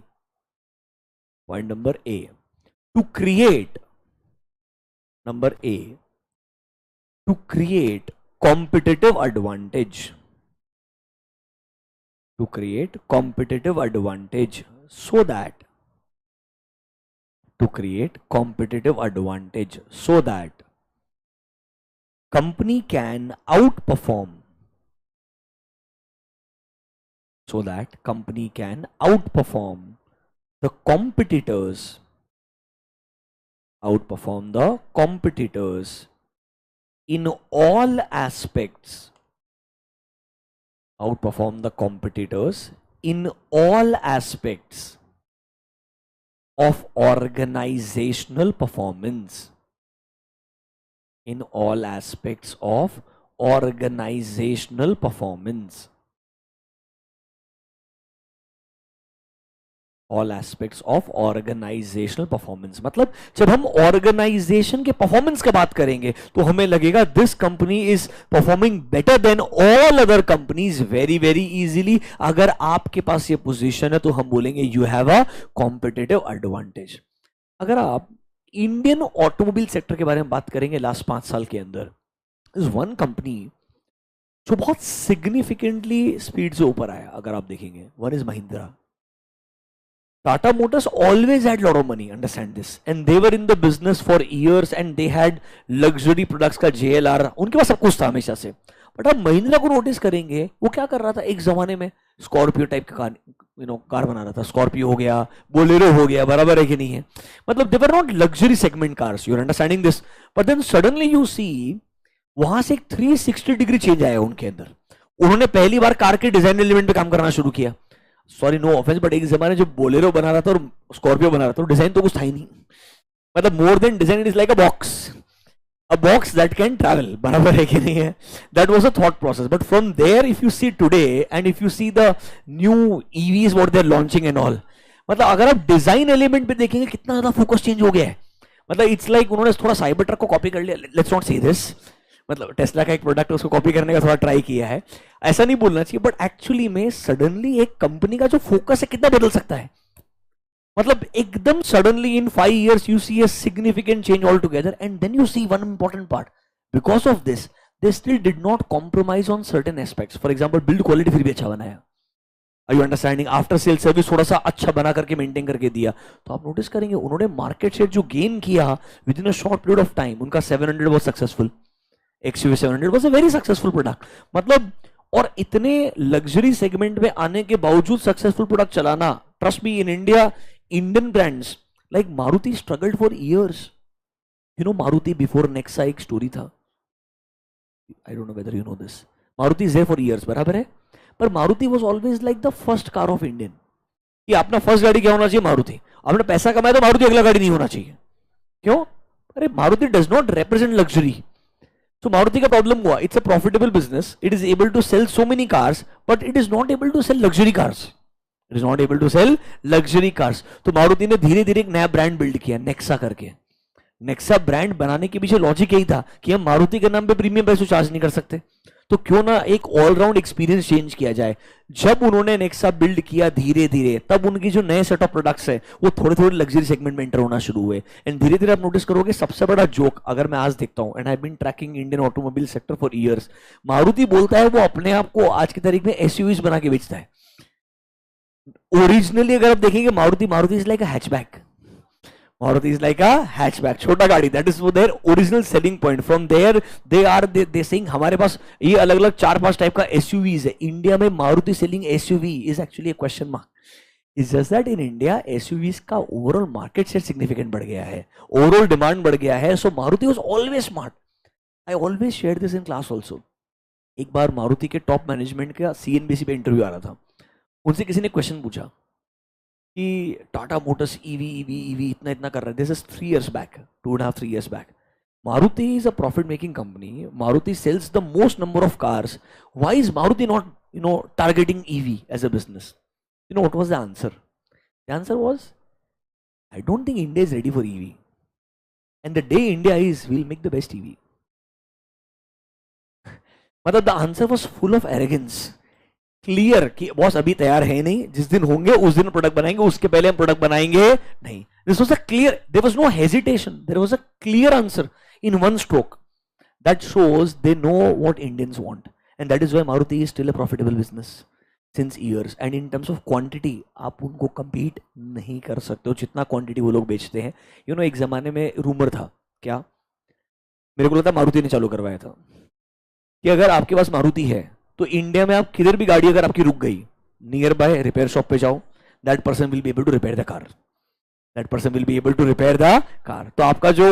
Point number A, to create, number A, to create competitive advantage, to create competitive advantage, so that, to create competitive advantage so that company can outperform, so that company can outperform the competitors, outperform the competitors in all aspects, outperform the competitors in all aspects of organizational performance, in all aspects of organizational performance. All aspects of organisational performance. मतलब जब हम organisation के performance की बात करेंगे तो हमें लगेगा this company is performing better then all other companies very very easily. अगर आपके पास ये पोजीशन है तो हम बोलेंगे you have a competitive advantage. अगर आप इंडियन ऑटोमोबाइल सेक्टर के बारे में बात करेंगे लास्ट 5 साल के अंदर, इज वन कंपनी जो बहुत सिग्निफिकेंटली स्पीड से ऊपर आया। अगर आप देखेंगे, one is Mahindra. Tata Motors always had lot of money, understand this, and they were in the business for years and they had luxury products का JLR, उनके पास सब कुछ था हमेशा से। बट आप महिंद्रा को नोटिस करेंगे, वो क्या कर रहा था, एक जमाने में स्कॉर्पियो टाइप का कार कार बना रहा था। स्कॉर्पियो हो गया, बोलेरो हो गया, बराबर है कि नहीं है? मतलब they were not luxury segment cars, you are understanding this. But then suddenly you see वहां से एक 360 डिग्री चेंज आया उनके अंदर। उन्होंने पहली बार कार के डिजाइन एलिमेंट पे काम करना शुरू किया। सॉरी नो ऑफेंस, बट एक जमाने जो बोलेरो बना रहा था और स्कॉर्पियो बना रहा था, डिजाइन तो कुछ था ही नहीं। मतलब more than design, it is like a box that can travel, बराबर है कि नहीं है? That was a thought process. But from there if you see today and if you see the new EVs what they are launching and all, मतलब अगर आप design element पे देखेंगे कितना ज्यादा फोकस चेंज हो गया है। मतलब इट्स लाइक उन्होंने थोड़ा साइबर ट्रक को कॉपी कर लिया, लेट्स नॉट से दिस, मतलब टेस्ला का एक प्रोडक्ट है उसको कॉपी करने का थोड़ा ट्राई किया है, ऐसा नहीं बोलना चाहिए। बट एक्चुअली में सडनली एक कंपनी का जो फोकस है कितना बदल सकता है। मतलब एकदम suddenly in 5 years you see a significant change altogether, and then you see one important part, because of this they still did not compromise on certain aspects. For example, build quality फिर भी अच्छा बनाया, are you understanding? After sale service थोड़ा सा अच्छा बना करके maintain करके दिया। तो आप नोटिस करेंगे उन्होंने मार्केट शेयर जो गेन किया within a short period of time, उनका 700 was successful, XUV 700 was a very successful product. मतलब और इतने लग्जरी सेगमेंट में आने के बावजूद सक्सेसफुल प्रोडक्ट चलाना, trust me, in India Indian brands like Maruti struggled for years. You know Maruti before Nexa एक स्टोरी था, I don't know whether you know this. Maruti is there for years, बराबर है, पर Maruti was always like the first car of Indian, कि अपना first गाड़ी क्या होना चाहिए, मारुति। आपने पैसा कमाया तो मारुति अगला गाड़ी नहीं होना चाहिए। क्यों? अरे Maruti does not represent luxury. So Maruti का प्रॉब्लम हुआ, it's a profitable business, it is able to sell so many cars, but it is not able to sell luxury cars, it is not able to sell luxury cars. तो मारुति ने धीरे धीरे एक नया brand build किया, नेक्सा करके। Nexa brand बनाने के पीछे लॉजिक यही था कि हम मारुति के नाम पे प्रीमियम प्राइस चार्ज नहीं कर सकते, तो क्यों ना एक ऑलराउंड एक्सपीरियंस चेंज किया जाए। जब उन्होंने नेक्सा बिल्ड किया धीरे धीरे, तब उनकी जो नए सेट ऑफ प्रोडक्ट्स है वो थोड़े थोड़े लग्जरी सेगमेंट में एंटर होना शुरू हुए। एंड धीरे धीरे आप नोटिस करोगे सबसे बड़ा जोक, अगर मैं आज देखता हूं, and I have been tracking Indian automobile sector for years, Maruti बोलता है वो अपने आप को आज की तारीख में एसयूवीज बना के बेचता है। ओरिजिनली अगर आप देखेंगे Maruti is like a hatchback, Maruti is like a hatchback, छोटा गाड़ी, that is their original selling point. From there they saying हमारे पास ये अलग अलग 4-5 टाइप का SUVs है। इंडिया में Maruti selling SUV is actually a question mark. It's just that in India SUVs का ओवरऑल मार्केट शेयर सिग्निफिकेंट बढ़ गया है, ओवरऑल डिमांड बढ़ गया है। So Maruti was always smart. I always share this in class also. एक बार मारुति के टॉप मैनेजमेंट का CNBC पे इंटरव्यू आ रहा था, उनसे किसी ने क्वेश्चन पूछा कि टाटा मोटर्स ईवी इतना इतना कर रहे थे, this is 3 years back, 2.5-3 years back. Maruti is a profit making company, Maruti sells the most number of cars, why is Maruti not targeting EV as a business? You know what was the answer? The answer was, I don't think India is ready for EV, and the day India is, we will make the best EV. मतलब the answer was full of arrogance, clear कि boss अभी तैयार है नहीं, जिस दिन होंगे उस दिन प्रोडक्ट बनाएंगे, उसके पहले हम प्रोडक्ट बनाएंगे नहीं। This was a clear, there was no hesitation, there was a clear answer in one stroke. That shows they know what Indians want, and that is why Maruti is still a profitable business since years. And in terms of quantity आप उनको compete नहीं कर सकते हो जितना quantity वो लोग बेचते हैं। यू नो एक जमाने में रूमर था, क्या मेरे को लगता है मारुति ने चालू करवाया था, कि अगर आपके पास मारुति है तो इंडिया में आप किधर भी गाड़ी अगर आपकी रुक गई, नियर बाय रिपेयर शॉप पे जाओ, that person will be able to repair the car, that person will be able to repair the car. तो आपका जो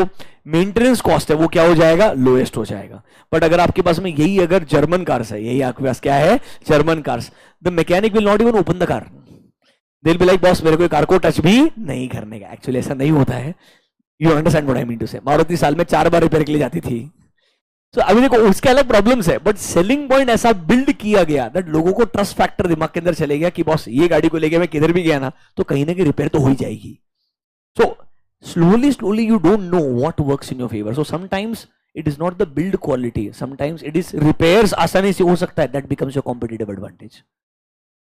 मेंटेनेंस कॉस्ट है वो क्या हो जाएगा, लोएस्ट हो जाएगा। बट अगर आपके पास में यही अगर जर्मन कार्स है, यही आपके पास क्या है, German cars, the mechanic will not even open the car, they will be like boss मेरे को कार को टच भी नहीं करने का। एक्चुअली ऐसा नहीं होता है, you understand what I mean to say. Maruti साल में 4 बार रिपेयर के लिए जाती थी, So, अभी देखो उसके अलग प्रॉब्लम्स है, बट सेलिंग पॉइंट ऐसा बिल्ड किया गया दैट लोगों को ट्रस्ट फैक्टर दिमाग के अंदर चले गया कि बॉस ये गाड़ी को लेके मैं किधर भी गया ना तो कहीं ना कहीं रिपेयर तो हो ही जाएगी. So slowly you don't know what works in your favor. So sometimes it is not the build quality, sometimes it is repairs आसानी से हो सकता है, that becomes your competitive advantage.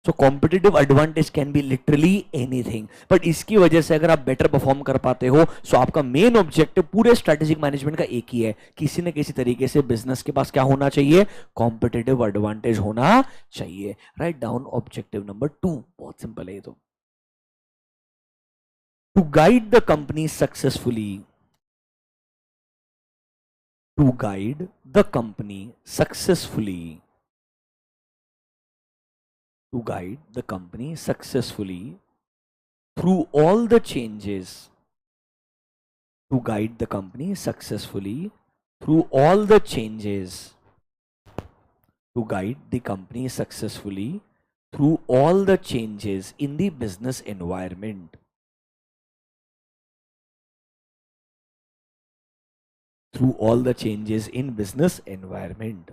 So competitive advantage can be literally anything, but इसकी वजह से अगर आप better perform कर पाते हो, so आपका main objective पूरे strategic management का एक ही है, किसी न किसी तरीके से business के पास क्या होना चाहिए, competitive advantage होना चाहिए. Write down objective number 2. बहुत simple है ये तो. To guide the company successfully, to guide the company successfully, to guide the company successfully through all the changes, to guide the company successfully through all the changes, to guide the company successfully through all the changes in the business environment. Through all the changes in business environment.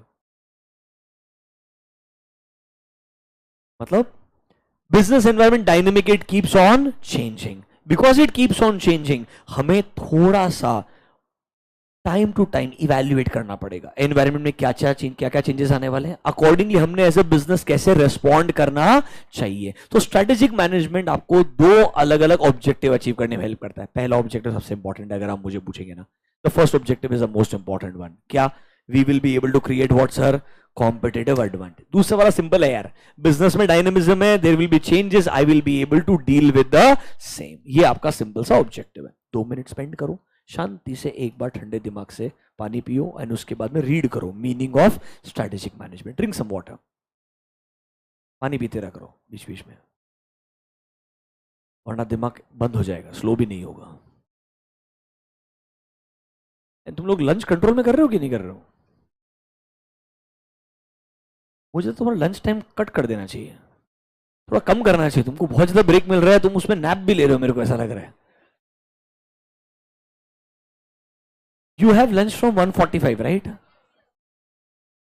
मतलब business environment dynamic, it keeps on changing. Because it keeps on changing, हमें थोड़ा सा time to time evaluate करना पड़ेगा environment में क्या क्या changes आने वाले हैं, अकॉर्डिंगली हमने एज ए बिजनेस कैसे रेस्पॉन्ड करना चाहिए. तो स्ट्रेटेजिक मैनेजमेंट आपको दो अलग अलग ऑब्जेक्टिव अचीव करने में हेल्प करता है. पहला ऑब्जेक्टिव सबसे इंपॉर्टेंट है, अगर आप मुझे पूछेंगे ना, the first objective is the most important one. क्या? We will be able to create what sir, competitive advantage. दूसरा वाला सिंपल है यार, बिजनेस में डायनेमिज्म है, there will be changes, I will be able to deal with the same. ये आपका simple सा ऑब्जेक्टिव है. 2 मिनट स्पेंड करो शांति से, एक बार ठंडे दिमाग से पानी पियो एंड उसके बाद में रीड करो meaning of strategic management. Drink some water, पानी पीते रह करो बीच बीच में, वरना दिमाग बंद हो जाएगा, स्लो भी नहीं होगा. तुम लोग लंच कंट्रोल में कर रहे हो कि नहीं कर रहे हो? मुझे तो तुम्हारा लंच टाइम कट कर देना चाहिए, थोड़ा कम करना चाहिए. तुमको बहुत ज्यादा ब्रेक मिल रहा है, तुम उसमें नैप भी ले रहे हो, मेरे को ऐसा लग रहा है. You have lunch from 1:45, right?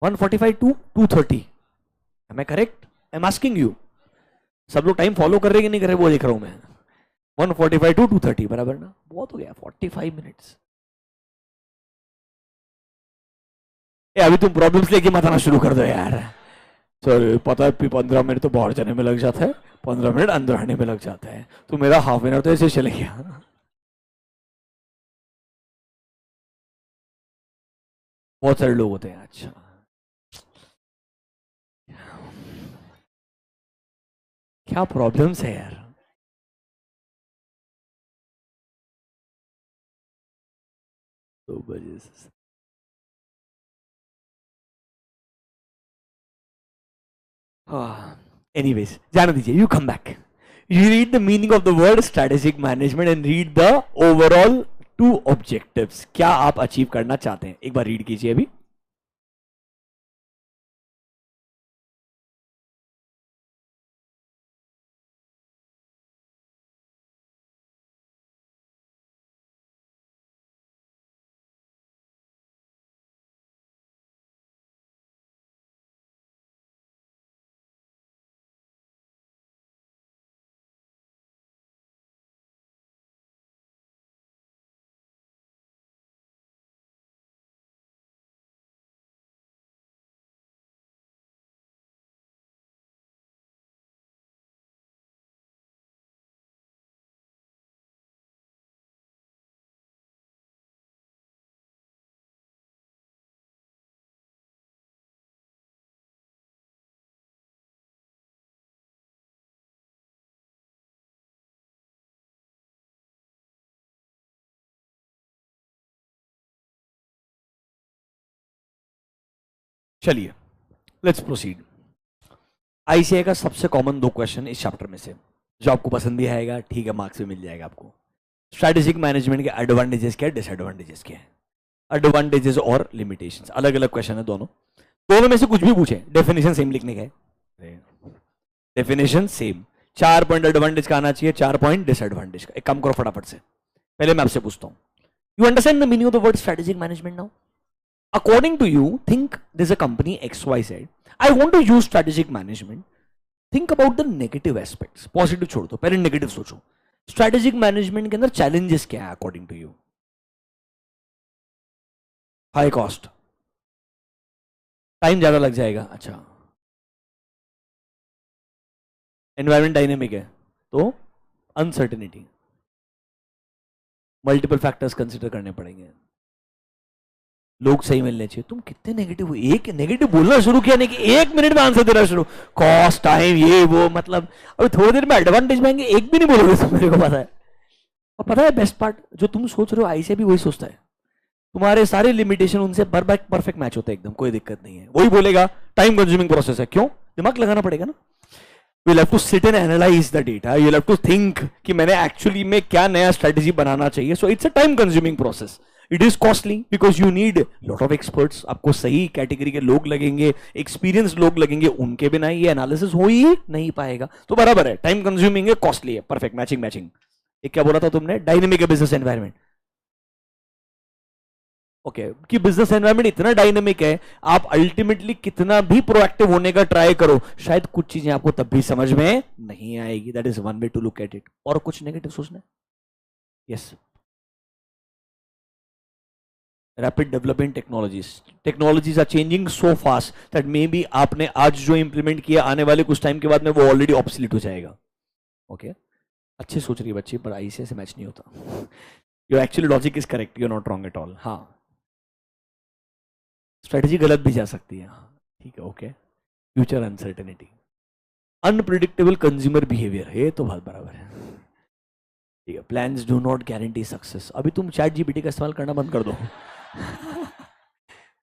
1:45 to 2:30. Am I correct? I'm asking you. सब लोग टाइम फॉलो कर रहे हैं कि नहीं कर रहे वो देख रहा हूं मैं. 1:45 to 2:30 बराबर ना? बहुत हो गया 45 मिनट्स. अभी तुम प्रॉब्लम्स लेके मत आना शुरू कर दो यार. सर पता है 15 मिनट तो बाहर जाने में लग जाता है, 15 मिनट अंदर आने में लग जाता है, तो मेरा हाफ एन आवर तो ऐसे चले गया. बहुत सारे लोग होते हैं. अच्छा, क्या प्रॉब्लम्स है यार. तो वजह से एनीवेज जाने दीजिए. You come back, you read the meaning of the word strategic management and read the overall 2 objectives. क्या आप अचीव करना चाहते हैं, एक बार रीड कीजिए अभी. चलिए लेट्स प्रोसीड. आईसीआई का सबसे कॉमन 2 क्वेश्चन इस चैप्टर में से, जो आपको पसंद भी आएगा, ठीक है, मार्क्स भी मिल जाएगा आपको. स्ट्रेटेजिक मैनेजमेंट के एडवांटेजेस क्या है, डिसएडवांटेजेस क्या है, एडवांटेजेस और लिमिटेशंस. अलग अलग क्वेश्चन है दोनों. दोनों में से कुछ भी पूछे, डेफिनेशन सेम लिखने का है, डेफिनेशन सेम. 4 पॉइंट एडवांटेज का आना चाहिए, 4 पॉइंट डिसएडवांटेज का. एक काम करो फटाफट से, पहले मैं आपसे पूछता हूं, you understand the meaning of the word strategic management now? According to you, think there's a company XYZ. I want to use strategic management. Think about the negative aspects. Positive छोड़ दो, पहले negative सोचो. Strategic management के अंदर challenges क्या है according to you? High cost. Time ज़्यादा लग जाएगा. अच्छा. Environment dynamic है. तो uncertainty. Multiple factors consider करने पड़ेंगे. लोग सही मिलने चाहिए. तुम कितने नेगेटिव हो? एक नेगेटिव बोलना शुरू किया नहीं कि 1 मिनट में आंसर देना शुरू. कॉस्ट, टाइम, ये वो, मतलब अभी थोड़ी देर में एडवांटेज में आएंगे, एक भी नहीं बोलोगे तुम. मेरे को पता है. और पता है बेस्ट पार्ट, जो तुम सोच रहे हो आई से भी वही सोचता है. तुम्हारे सारे लिमिटेशन उनसे परफेक्ट मैच होता है एकदम, कोई दिक्कत नहीं है. वही बोलेगा टाइम कंज्यूमिंग प्रोसेस है. क्यों? दिमाग लगाना पड़ेगा ना. You'll have to sit and analyze the data. You'll have to think कि मैंने एक्चुअली में क्या नया स्ट्रेटेजी बनाना चाहिए. So it's a time consuming process. It is costly because you need lot of experts. आपको सही कैटेगरी के लोग लगेंगे, एक्सपीरियंस लोग लगेंगे. उनके बिना ये एनालिसिस हो ही नहीं पाएगा. तो बराबर है, टाइम कंज्यूमिंग है, कॉस्टली है. Perfect matching. एक क्या बोला था तुमने? डायनेमिक है बिजनेस एनवायरमेंट. ओके कि बिजनेस एनवायरनमेंट इतना डायनेमिक है, आप अल्टीमेटली कितना भी प्रोएक्टिव होने का ट्राई करो, शायद कुछ चीजें आपको तब भी समझ में नहीं आएगी. That is one way to look at it. और कुछ नेगेटिव सोचना है? Yes. Rapid development technologies are changing so fast that may be आपने आज जो इंप्लीमेंट किया आने वाले कुछ टाइम के बाद में वो ऑलरेडी ऑब्सोलीट हो जाएगा. ओके अच्छे सोच रही है बच्ची, पर आई से मैच नहीं होता. Your actually logic is correct, you are not wrong at all. हाँ स्ट्रेटजी गलत भी जा सकती है. ठीक है. Okay future uncertainty, unpredictable consumer behaviour, ये तो बहुत बराबर है. ठीक है. Plans do not guarantee success. अभी तुम चैट जीपीटी का इस्तेमाल करना बंद कर दो.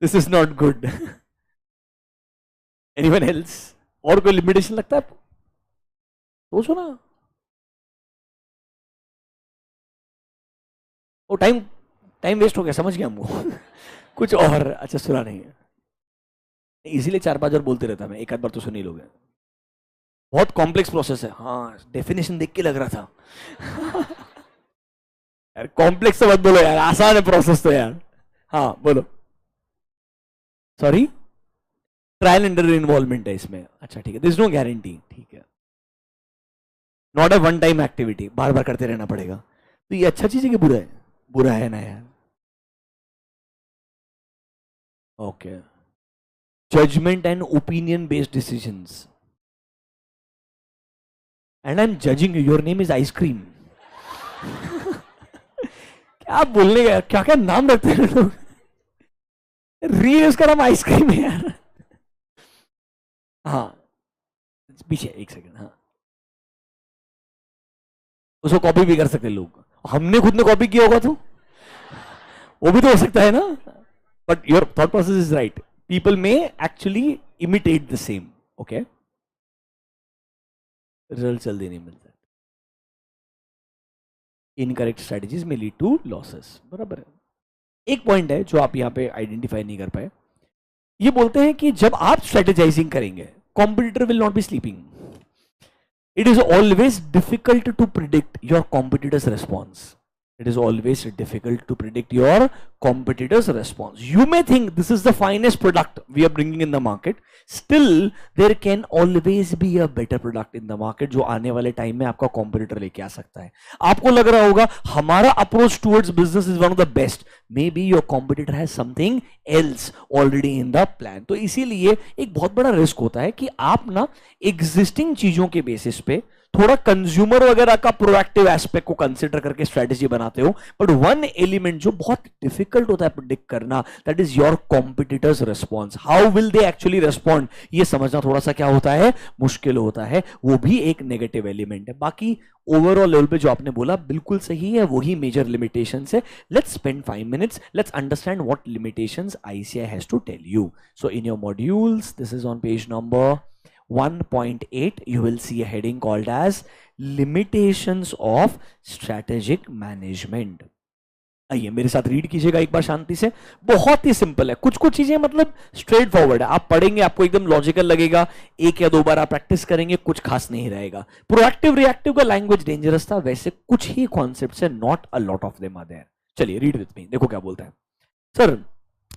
This is not good. Anyone else? और कोई लिमिटेशन लगता है? सोचो ना. वो टाइम वेस्ट हो गया, समझ गया हमको. कुछ और अच्छा सुना नहीं है, इसीलिए 4-5 बार बोलते रहता मैं. एक आध बार तो सुन ही लोगे. बहुत कॉम्प्लेक्स प्रोसेस है. हाँ डेफिनेशन देख के लग रहा था. यार कॉम्प्लेक्स तो मत बोलो यार, आसान है प्रोसेस तो यार. हाँ बोलो. Sorry, trial and error involvement है इसमें. अच्छा ठीक है. This no guarantee. ठीक है. Not a one time activity, बार बार करते रहना पड़ेगा. तो ये अच्छा चीज है कि बुरा है? बुरा है ना यार. Okay. Judgement and opinion based decisions. And I am judging you, your name is ice cream. क्या बोलने का, क्या क्या नाम रखते हैं लोग. रियल उसका नाम आइसक्रीम है यार. हाँ पीछे एक सेकंड. हाँ उसको कॉपी भी कर सकते लोग. हमने खुद ने कॉपी किया होगा तो वो भी तो हो सकता है ना. But your thought process is right. People may actually imitate the same. Okay result जल्दी नहीं मिलता. इनकरेक्ट स्ट्रेटजीज में लीड टू लॉसेस. बराबर है. एक पॉइंट है जो आप यहां पे आइडेंटिफाई नहीं कर पाए. ये बोलते हैं कि जब आप स्ट्रेटेजाइजिंग करेंगे, competitor will not be sleeping. It is always difficult to predict your competitor's response. It is always difficult to predict your competitor's response. You may think this is the finest product we are bringing in the market. Still, there can always be a better product in the market जो आने वाले time में आपका competitor लेके आ सकता है. आपको लग रहा होगा हमारा approach towards business is one of the best. Maybe your competitor has something else already in the plan. तो इसीलिए एक बहुत बड़ा रिस्क होता है कि आप ना एग्जिस्टिंग चीजों के बेसिस पे थोड़ा कंज्यूमर वगैरह का प्रोएक्टिव एस्पेक्ट को कंसिडर करके स्ट्रेटेजी बनाते हो. बट वन एलिमेंट जो बहुत डिफिकल्ट होता है प्रेडिक्ट करना, that is your competitors response. How will they actually respond, ये समझना थोड़ा सा क्या होता है, मुश्किल होता है. वो भी एक नेगेटिव एलिमेंट है. बाकी ओवरऑल लेवल पे जो आपने बोला बिल्कुल सही है, वही मेजर लिमिटेशंस है. Let's spend 5 minutes, let's understand what limitations ICI has to tell you. So in your modules, this is on page number 1.8, you will see a heading called as limitations of strategic management. आइए मेरे साथ read कीजिएगा एक बार शांति से. बहुत ही simple है, कुछ कुछ चीजें मतलब स्ट्रेट फॉरवर्ड है. आप पढ़ेंगे आपको एकदम लॉजिकल लगेगा, एक या दो बार आप प्रैक्टिस करेंगे कुछ खास नहीं रहेगा. प्रोएक्टिव रिएक्टिव का लैंग्वेज डेंजरस था, वैसे कुछ ही कॉन्सेप्ट्स है, not a lot of them are there. चलिए रीड विथ मी. देखो क्या बोलता है. Sir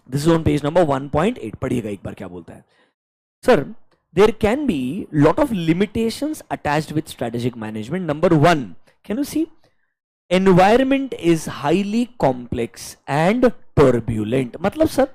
this is on page number 1.8. पढ़िएगा एक बार क्या बोलता है. Sir, there can be lot of limitations attached with strategic management. Number one, can you see, environment is highly complex and turbulent. मतलब सर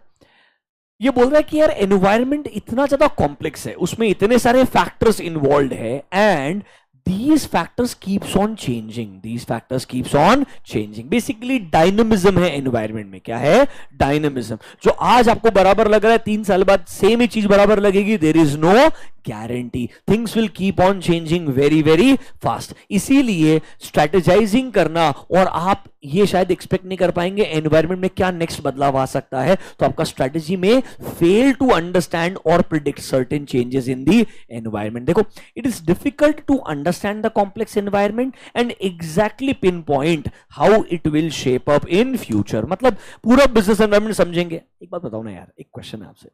ये बोल रहा है कि यार एनवायरमेंट इतना ज्यादा कॉम्प्लेक्स है, उसमें इतने सारे फैक्टर्स इन्वॉल्व है, and these factors keeps on changing. These factors keeps on changing. Basically dynamism है एनवायरमेंट में. क्या है? डायनेमिज्म. जो आज आपको बराबर लग रहा है 3 साल बाद सेम ही चीज बराबर लगेगी. There is no guarantee. Things will keep on changing very very fast. इसीलिए स्ट्रेटेजाइजिंग करना, और आप ये शायद एक्सपेक्ट नहीं कर पाएंगे एनवायरमेंट में क्या नेक्स्ट बदलाव आ सकता है, तो आपका स्ट्रेटेजी में फेल टू अंडरस्टैंड और predict certain changes in the environment. देखो, it is difficult to understand the complex environment and exactly pinpoint how it will shape up in future. मतलब पूरा बिजनेस एनवायरमेंट समझेंगे. एक बात बताओ ना यार, एक क्वेश्चन है आपसे,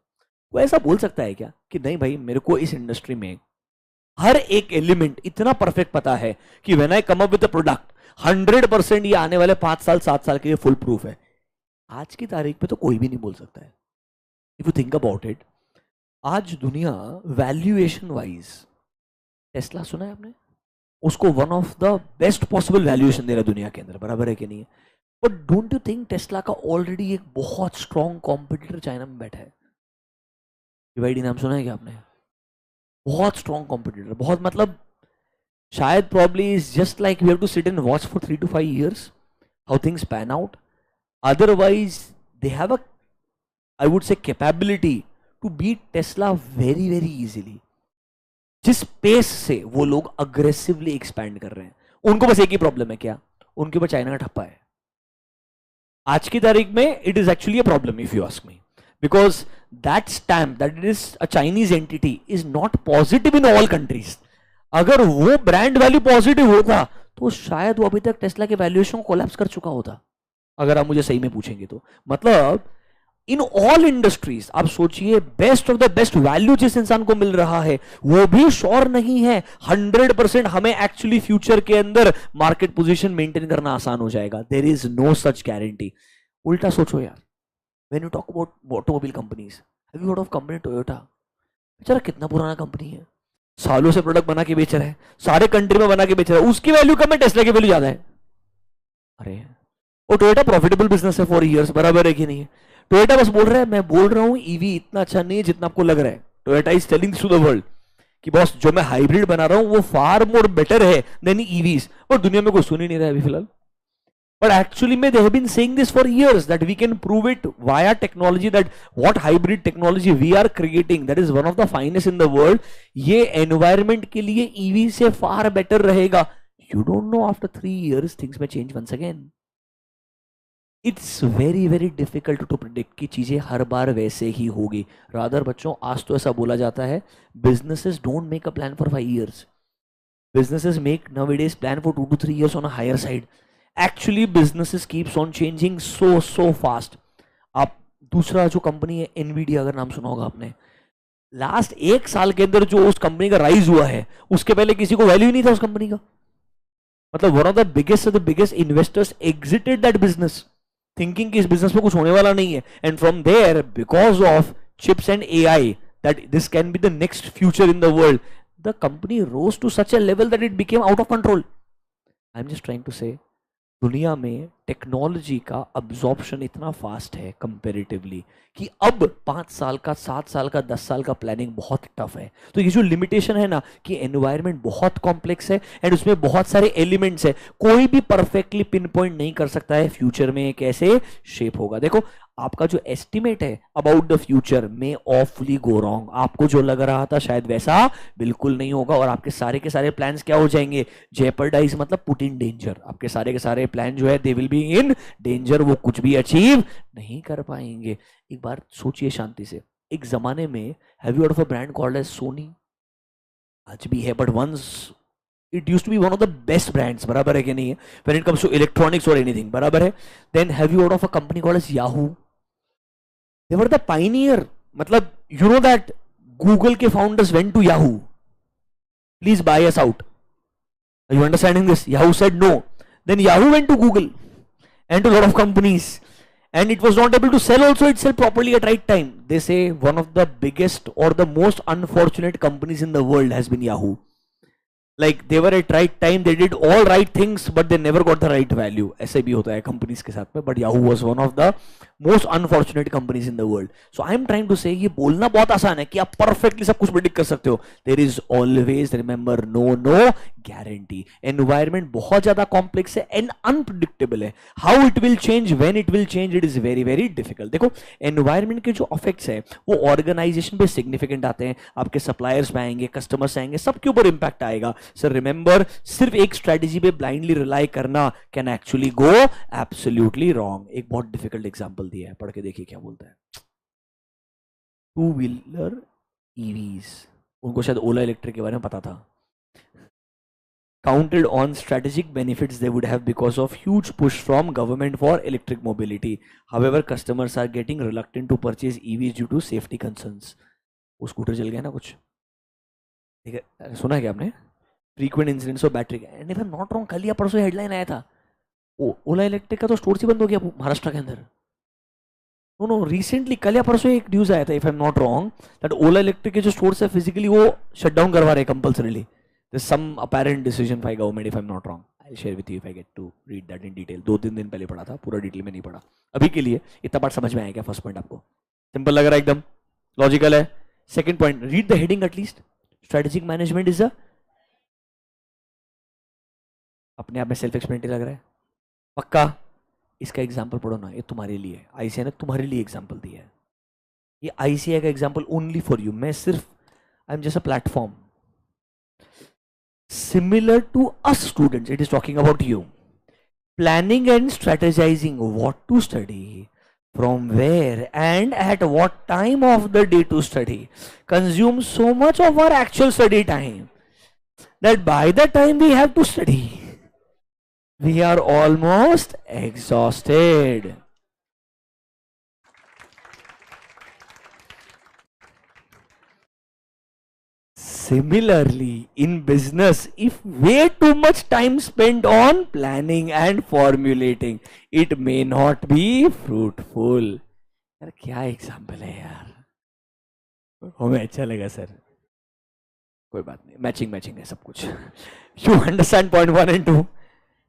वो ऐसा बोल सकता है क्या कि नहीं भाई मेरे को इस इंडस्ट्री में हर एक एलिमेंट इतना परफेक्ट पता है कि when I come up with a product 100% ये आने वाले 5 साल 7 साल के लिए फुल प्रूफ है? आज की तारीख पे तो कोई भी नहीं बोल सकता है. If you think about it, आज दुनिया वैल्यूएशन वाइज, टेस्ला सुना है आपने? उसको one of the best possible valuation दे रहा है दुनिया के अंदर. बराबर है कि नहीं है? But don't you think Tesla का ऑलरेडी एक बहुत स्ट्रॉन्ग कॉम्पिटिटर चाइना में बैठा है? BYD नाम सुना है क्या आपने? बहुत स्ट्रॉन्ग कॉम्पिटिटर. बहुत मतलब शायद probably is just like we have to sit and watch for 3 to 5 years how things pan out. Otherwise they have a, I would say, capability to beat Tesla very very easily. जिस pace से वो लोग aggressively expand कर रहे हैं, उनको बस एक ही प्रॉब्लम है. क्या? उनके ऊपर चाइना का ठप्पा है. आज की तारीख में it is actually a problem if you ask me, because that stamp that it is a Chinese entity is not positive in all countries. अगर वो ब्रांड वैल्यू पॉजिटिव होता तो शायद वो अभी तक टेस्ला के वैल्यूएशन को कोलैप्स कर चुका होता, अगर आप मुझे सही में पूछेंगे तो. मतलब इन ऑल इंडस्ट्रीज आप सोचिए, best of the best value जिस इंसान को मिल रहा है वो भी श्योर नहीं है 100% हमें एक्चुअली फ्यूचर के अंदर मार्केट पोजीशन मेंटेन करना आसान हो जाएगा. There is no such guarantee. उल्टा सोचो यार, when you talk about automobile companies, have you heard of company Toyota? बेचारा कितना पुराना कंपनी है, सालों से प्रोडक्ट बना के बेच रहा है, सारे कंट्री में बना के बेच रहा है, उसकी वैल्यू कम है, टेस्ला की वैल्यू ज्यादा है. अरे वो टोयोटा प्रॉफिटेबल बिजनेस है फॉर इयर्स. बराबर है कि नहीं है? टोयोटा बस बोल रहा है, मैं बोल रहा हूं ईवी इतना अच्छा नहीं है जितना आपको लग रहा है. Toyota is telling to the world कि बॉस जो मैं हाइब्रिड बना रहा हूं वो फार मोर बेटर है देन ईवीज. और दुनिया में कोई सुन ही नहीं रहा है अभी फिलहाल. But actually, they have been saying this for years that we can prove it via technology, that what hybrid technology we are creating, that is one of the finest in the world. ये environment के लिए EV से far better रहेगा. You don't know, after 3 years things may change once again. It's very very difficult to predict कि चीजें हर बार वैसे ही होगी. Rather बच्चों, आज तो ऐसा बोला जाता है, businesses don't make a plan for 5 years. Businesses make nowadays plan for 2 to 3 years on a higher side. Actually businesses keeps on changing so fast. आप दूसरा जो कंपनी है Nvidia, अगर नाम सुना होगा आपने, लास्ट 1 साल के अंदर जो उस कंपनी का राइज हुआ है, उसके पहले किसी को वैल्यू नहीं था उस कंपनी का. मतलब one of the biggest investors exited that business thinking कि इस बिजनेस में कुछ होने वाला नहीं है. And from there, because of chips and AI, that this can be the next future in the world, the company rose to such a level that it became out of control. I am just trying to say, दुनिया में technology का absorption इतना fast है comparatively कि अब 5 साल का, 7 साल का, 10 साल का प्लानिंग बहुत टफ है. तो ये जो लिमिटेशन है ना कि एनवायरनमेंट बहुत कॉम्प्लेक्स है एंड उसमें बहुत सारे एलिमेंट्स है, कोई भी परफेक्टली पिन पॉइंट नहीं कर सकता है फ्यूचर में कैसे शेप होगा. देखो, आपका जो एस्टिमेट है अबाउट द फ्यूचर में ऑफली गो रॉन्ग. आपको जो लग रहा था शायद वैसा बिल्कुल नहीं होगा और आपके सारे के सारे प्लान्स क्या हो जाएंगे? जेपर्डाइज, मतलब पुट इन डेंजर. आपके सारे के सारे प्लान जो है they will be in danger. वो कुछ भी अचीव नहीं कर पाएंगे. एक बार सोचिए शांति से, एक जमाने में have you heard of a brand called as Sony? आज भी है, but once it used to be one of the best brands. बराबर है कि नहीं है? when it comes to electronics or anything. बराबर है? then have you heard of a company called as Yahoo? They were the pioneer. मतलब you know that Google के founders went to Yahoo, please buy us out. Are you understanding this? Yahoo said no. Then Yahoo went to Google and to a lot of companies and it was not able to sell also itself properly at right time. They say one of the biggest or the most unfortunate companies in the world has been Yahoo. Like they were at right time, they did all right things, but they never got the right value. ऐसे भी होता है companies के साथ में. But Yahoo was one of the most unfortunate companies in the world. So I am trying to say ये बोलना बहुत आसान है कि आप perfectly सब कुछ predict कर सकते हो. There is always, remember, no guarantee. Environment बहुत ज़्यादा complex है and unpredictable है. How it will change, when it will change, it is very difficult. देखो environment के जो effects है वो organization पे significant आते हैं. आपके suppliers पे आएंगे, customers आएंगे, सबके ऊपर impact आएगा. सर रिमेंबर, सिर्फ एक स्ट्रेटेजी पे ब्लाइंडली रिलाई करना can actually go absolutely wrong. एक बहुत डिफिकल्ट एग्जांपल दिया है, पढ़ के देखिए क्या बोलता है. टू व्हीलर ईवीज, उनको शायद ओला इलेक्ट्रिक के बारे में पता था. Counted on strategic benefits they would have because of huge push from government for electric mobility. However, customers are getting reluctant to purchase EVs due to safety concerns. वो scooter चल गया ना कुछ, ठीक है, सुना है क्या आपने? Frequent incidents of battery. And if I am not wrong, कल या परसों हेडलाइन आया था, ओला इलेक्ट्रिक का तो स्टोर ही बंद हो गया महाराष्ट्र के अंदर. नो रिसेंटली कल या परसों एक न्यूज आया था, if I am not wrong, that Ola electric के जो स्टोर्स है फिजिकली वो शट डाउन करवा रहे हैं compulsorily. There some apparent decision by government, if I am not wrong. I will share with you if I get to read that in detail. 2-3 दिन पहले पढ़ा था, पूरा डिटेल में नहीं पढ़ा. अभी के लिए इतना पार्ट समझ में आया क्या? फर्स्ट पॉइंट आपको सिंपल लग रहा है, एकदम लॉजिकल है. Second point, read the heading at least. Strategic management is अ, अपने आप में सेल्फ एक्सप्लेनेटरी लग रहा है पक्का. इसका एग्जांपल पढ़ो ना, ये तुम्हारे लिए आईसीआई ने तुम्हारे लिए एग्जांपल दिया है. ये आईसीआई का एग्जांपल ओनली फॉर यू. मैं सिर्फ, I am just a platform similar to us students. It is talking about you. Planning and strategizing what to study, from where and at what time of the day to study consumes so much of our actual study time that by the time we have to study we are almost exhausted. Similarly, in business, if way too much time spent on planning and formulating, it may not be fruitful. यार क्या example है यार, हमें अच्छा लगा sir. कोई बात नहीं, मैचिंग है सब कुछ. You understand point 1 and 2?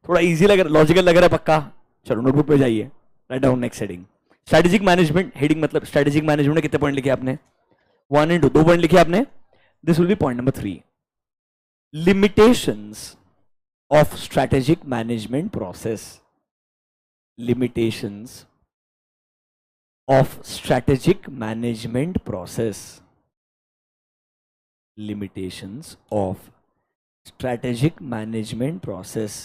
थोड़ा इजी लग रहा है, लॉजिकल लग रहा है पक्का. चलो नोटबुक पे जाइए, write down next heading. Strategic management. Heading मतलब स्ट्रेटेजिक मैनेजमेंट में कितने पॉइंट लिखे आपने? 1 and 2, 2 पॉइंट लिखे आपने. This will be point number 3. Limitations of strategic management process. Limitations of strategic management process. Limitations of strategic management process.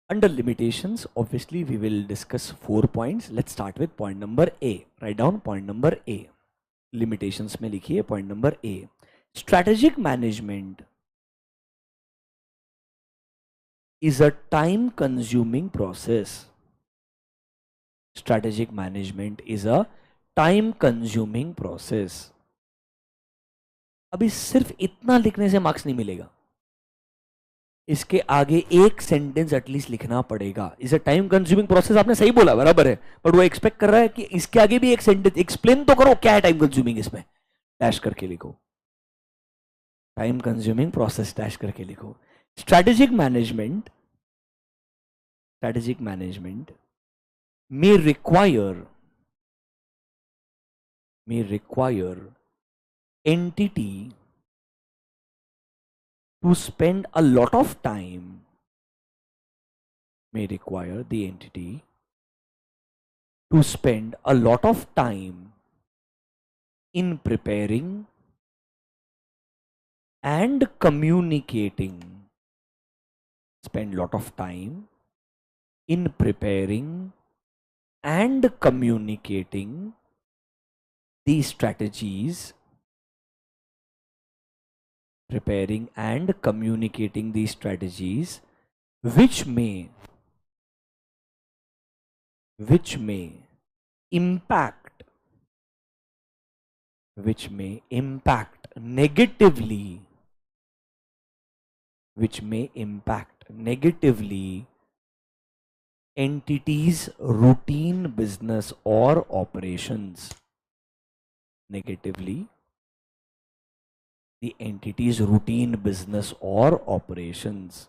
Under limitations, obviously we will discuss 4 points. Let's start with point number A. Write down point number A. Limitations में लिखिए point number A. Strategic management is a time consuming process. Strategic management is a time consuming process. अभी सिर्फ इतना लिखने से marks नहीं मिलेगा, इसके आगे एक सेंटेंस एटलीस्ट लिखना पड़ेगा. Is a time consuming process. आपने सही बोला, बराबर है, बट वो एक्सपेक्ट कर रहा है कि इसके आगे भी एक सेंटेंस एक्सप्लेन तो करो क्या है टाइम कंज्यूमिंग. इसमें डैश करके लिखो, टाइम कंज्यूमिंग प्रोसेस डैश करके लिखो. Strategic management may require entity to spend a lot of time, may require the entity to spend a lot of time in preparing and communicating. Spend lot of time in preparing and communicating these strategies. Preparing and communicating these strategies which may impact negatively entities routine business or operations. Negatively, the entity's routine business or operations.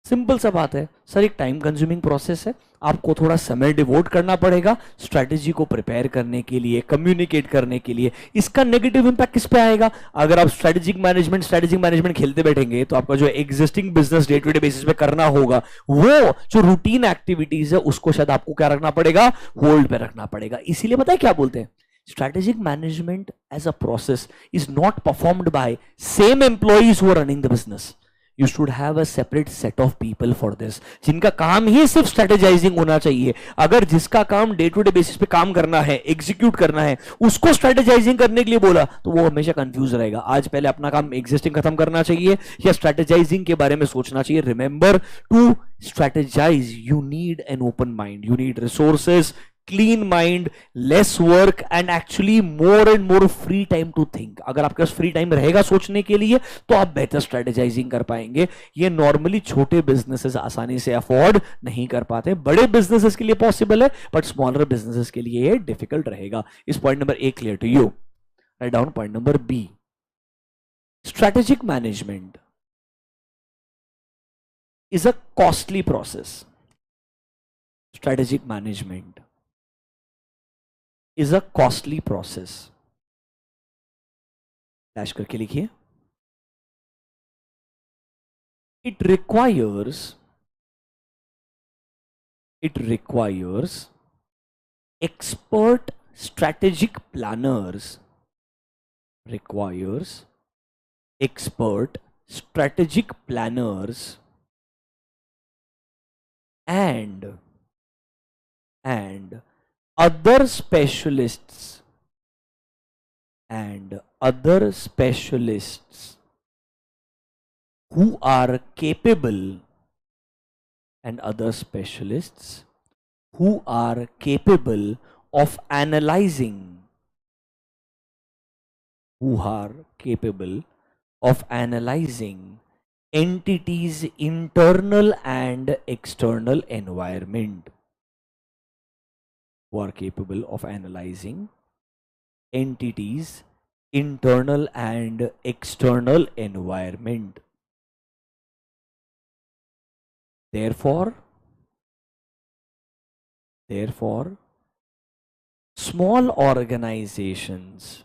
Simple सा बात है sir, एक time consuming process है, आपको थोड़ा समय devote करना पड़ेगा स्ट्रैटेजी को प्रिपेयर करने के लिए, कम्युनिकेट करने के लिए। इसका नेगेटिव इंपैक्ट किस पे आएगा? अगर आप स्ट्रेटेजिक मैनेजमेंट खेलते बैठेंगे तो आपका जो existing business day to day basis पे करना होगा, वो जो रूटीन एक्टिविटीज है उसको शायद आपको क्या रखना पड़ेगा? होल्ड पे रखना पड़ेगा। इसीलिए पता है क्या बोलते हैं, strategic management as a process is not performed by same employees who are running the business. You should have a separate set of people for this, जिनका काम ही सिर्फ स्ट्रेटेजाइजिंग होना चाहिए। अगर जिसका काम डे टू डे बेसिस पे काम करना है, एग्जीक्यूट करना है, उसको स्ट्रेटेजाइजिंग करने के लिए बोला तो वो हमेशा कंफ्यूज रहेगा। आज पहले अपना काम एग्जिस्टिंग खत्म करना चाहिए या स्ट्रेटेजाइजिंग के बारे में सोचना चाहिए? Remember, to strategize you need an open mind, you need resources, clean mind, less work and actually more and more free time to think. अगर आपके पास फ्री टाइम रहेगा सोचने के लिए तो आप बेहतर स्ट्रेटेजाइजिंग कर पाएंगे। ये नॉर्मली छोटे बिजनेसेस आसानी से अफोर्ड नहीं कर पाते, बड़े बिजनेसेस के लिए पॉसिबल है बट स्मॉलर बिजनेसेस के लिए ये डिफिकल्ट रहेगा। Is point number A clear to you? Write down point number B, strategic management is a costly process. Strategic management is a costly process. Dash करके लिखिए। It requires expert strategic planners, requires expert strategic planners and other specialists who are capable of analyzing entities internal and external environment. Who are capable of analyzing entities internal and external environment. Therefore small organizations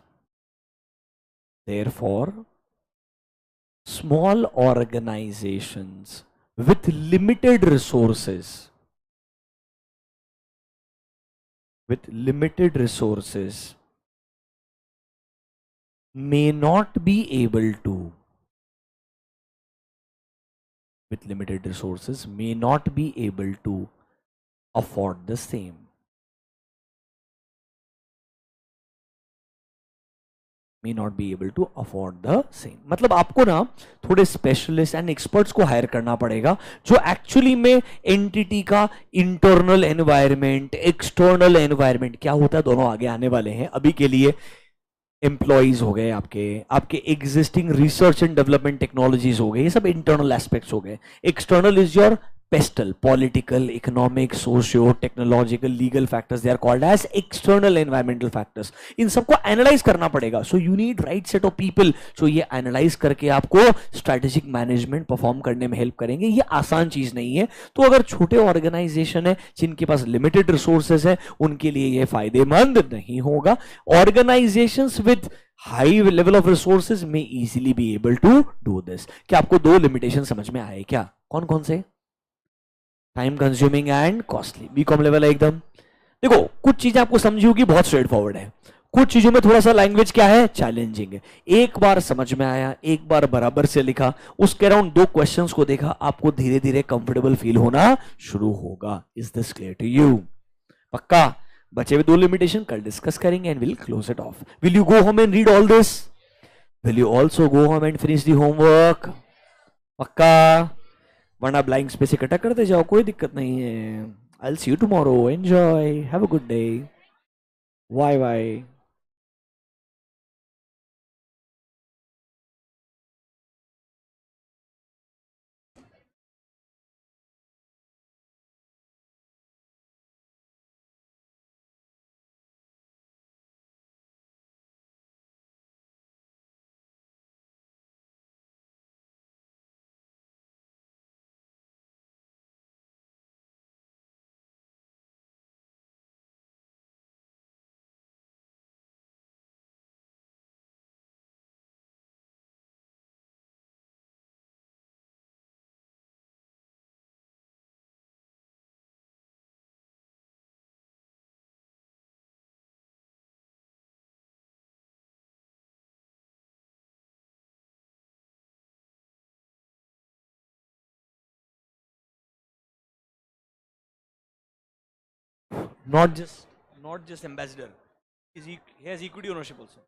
with limited resources may not be able to afford the same. मतलब आपको ना थोड़े specialist and experts को higher करना पड़ेगा जो actually में entity का इंटरनल एनवायरनमेंट, एक्सटर्नल एनवायरनमेंट क्या होता है दोनों आगे आने वाले हैं। अभी के लिए एम्प्लॉयज हो गए, आपके existing research and development technologies हो गए, ये सब इंटरनल एस्पेक्ट्स हो गए। External is your pestle, political, economic, socio technological, legal factors, they are called as external environmental factors. इन सबको एनालाइज करना पड़ेगा। So you need right set of people जो ये एनालाइज करके आपको स्ट्रेटेजिक मैनेजमेंट परफॉर्म करने में हेल्प करेंगे। ये आसान चीज नहीं है। तो अगर छोटे ऑर्गेनाइजेशन है जिनके पास लिमिटेड रिसोर्सेज है उनके लिए ये फायदेमंद नहीं होगा। Organisations with high level of resources में easily be able to do this. क्या आपको दो लिमिटेशन समझ में आए क्या? कौन कौन से? Time consuming and costly. BCom level है एकदम। देखो कुछ चीजें आपको समझी होगी बहुत स्ट्रेट फॉरवर्ड है, कुछ चीजों में थोड़ा सा लैंग्वेज क्या है, चैलेंजिंग है। एक बार समझ में आया, एक बार बराबर से लिखा, उसके अराउंड दो क्वेश्चंस को देखा, आपको धीरे धीरे कंफर्टेबल फील होना शुरू होगा। Is this clear to you? पक्का? बचे हुए दो लिमिटेशन कल डिस्कस करेंगे and will close it off. Will you go home and read all this? Will you also go home and finish the homework? पक्का? वरना ब्लैंक स्पेस इकट्ठा करते जाओ, कोई दिक्कत नहीं है। I will see you tomorrow, enjoy, have a good day, bye bye. not just ambassador. He has equity ownership also.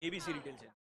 ABC retail chain.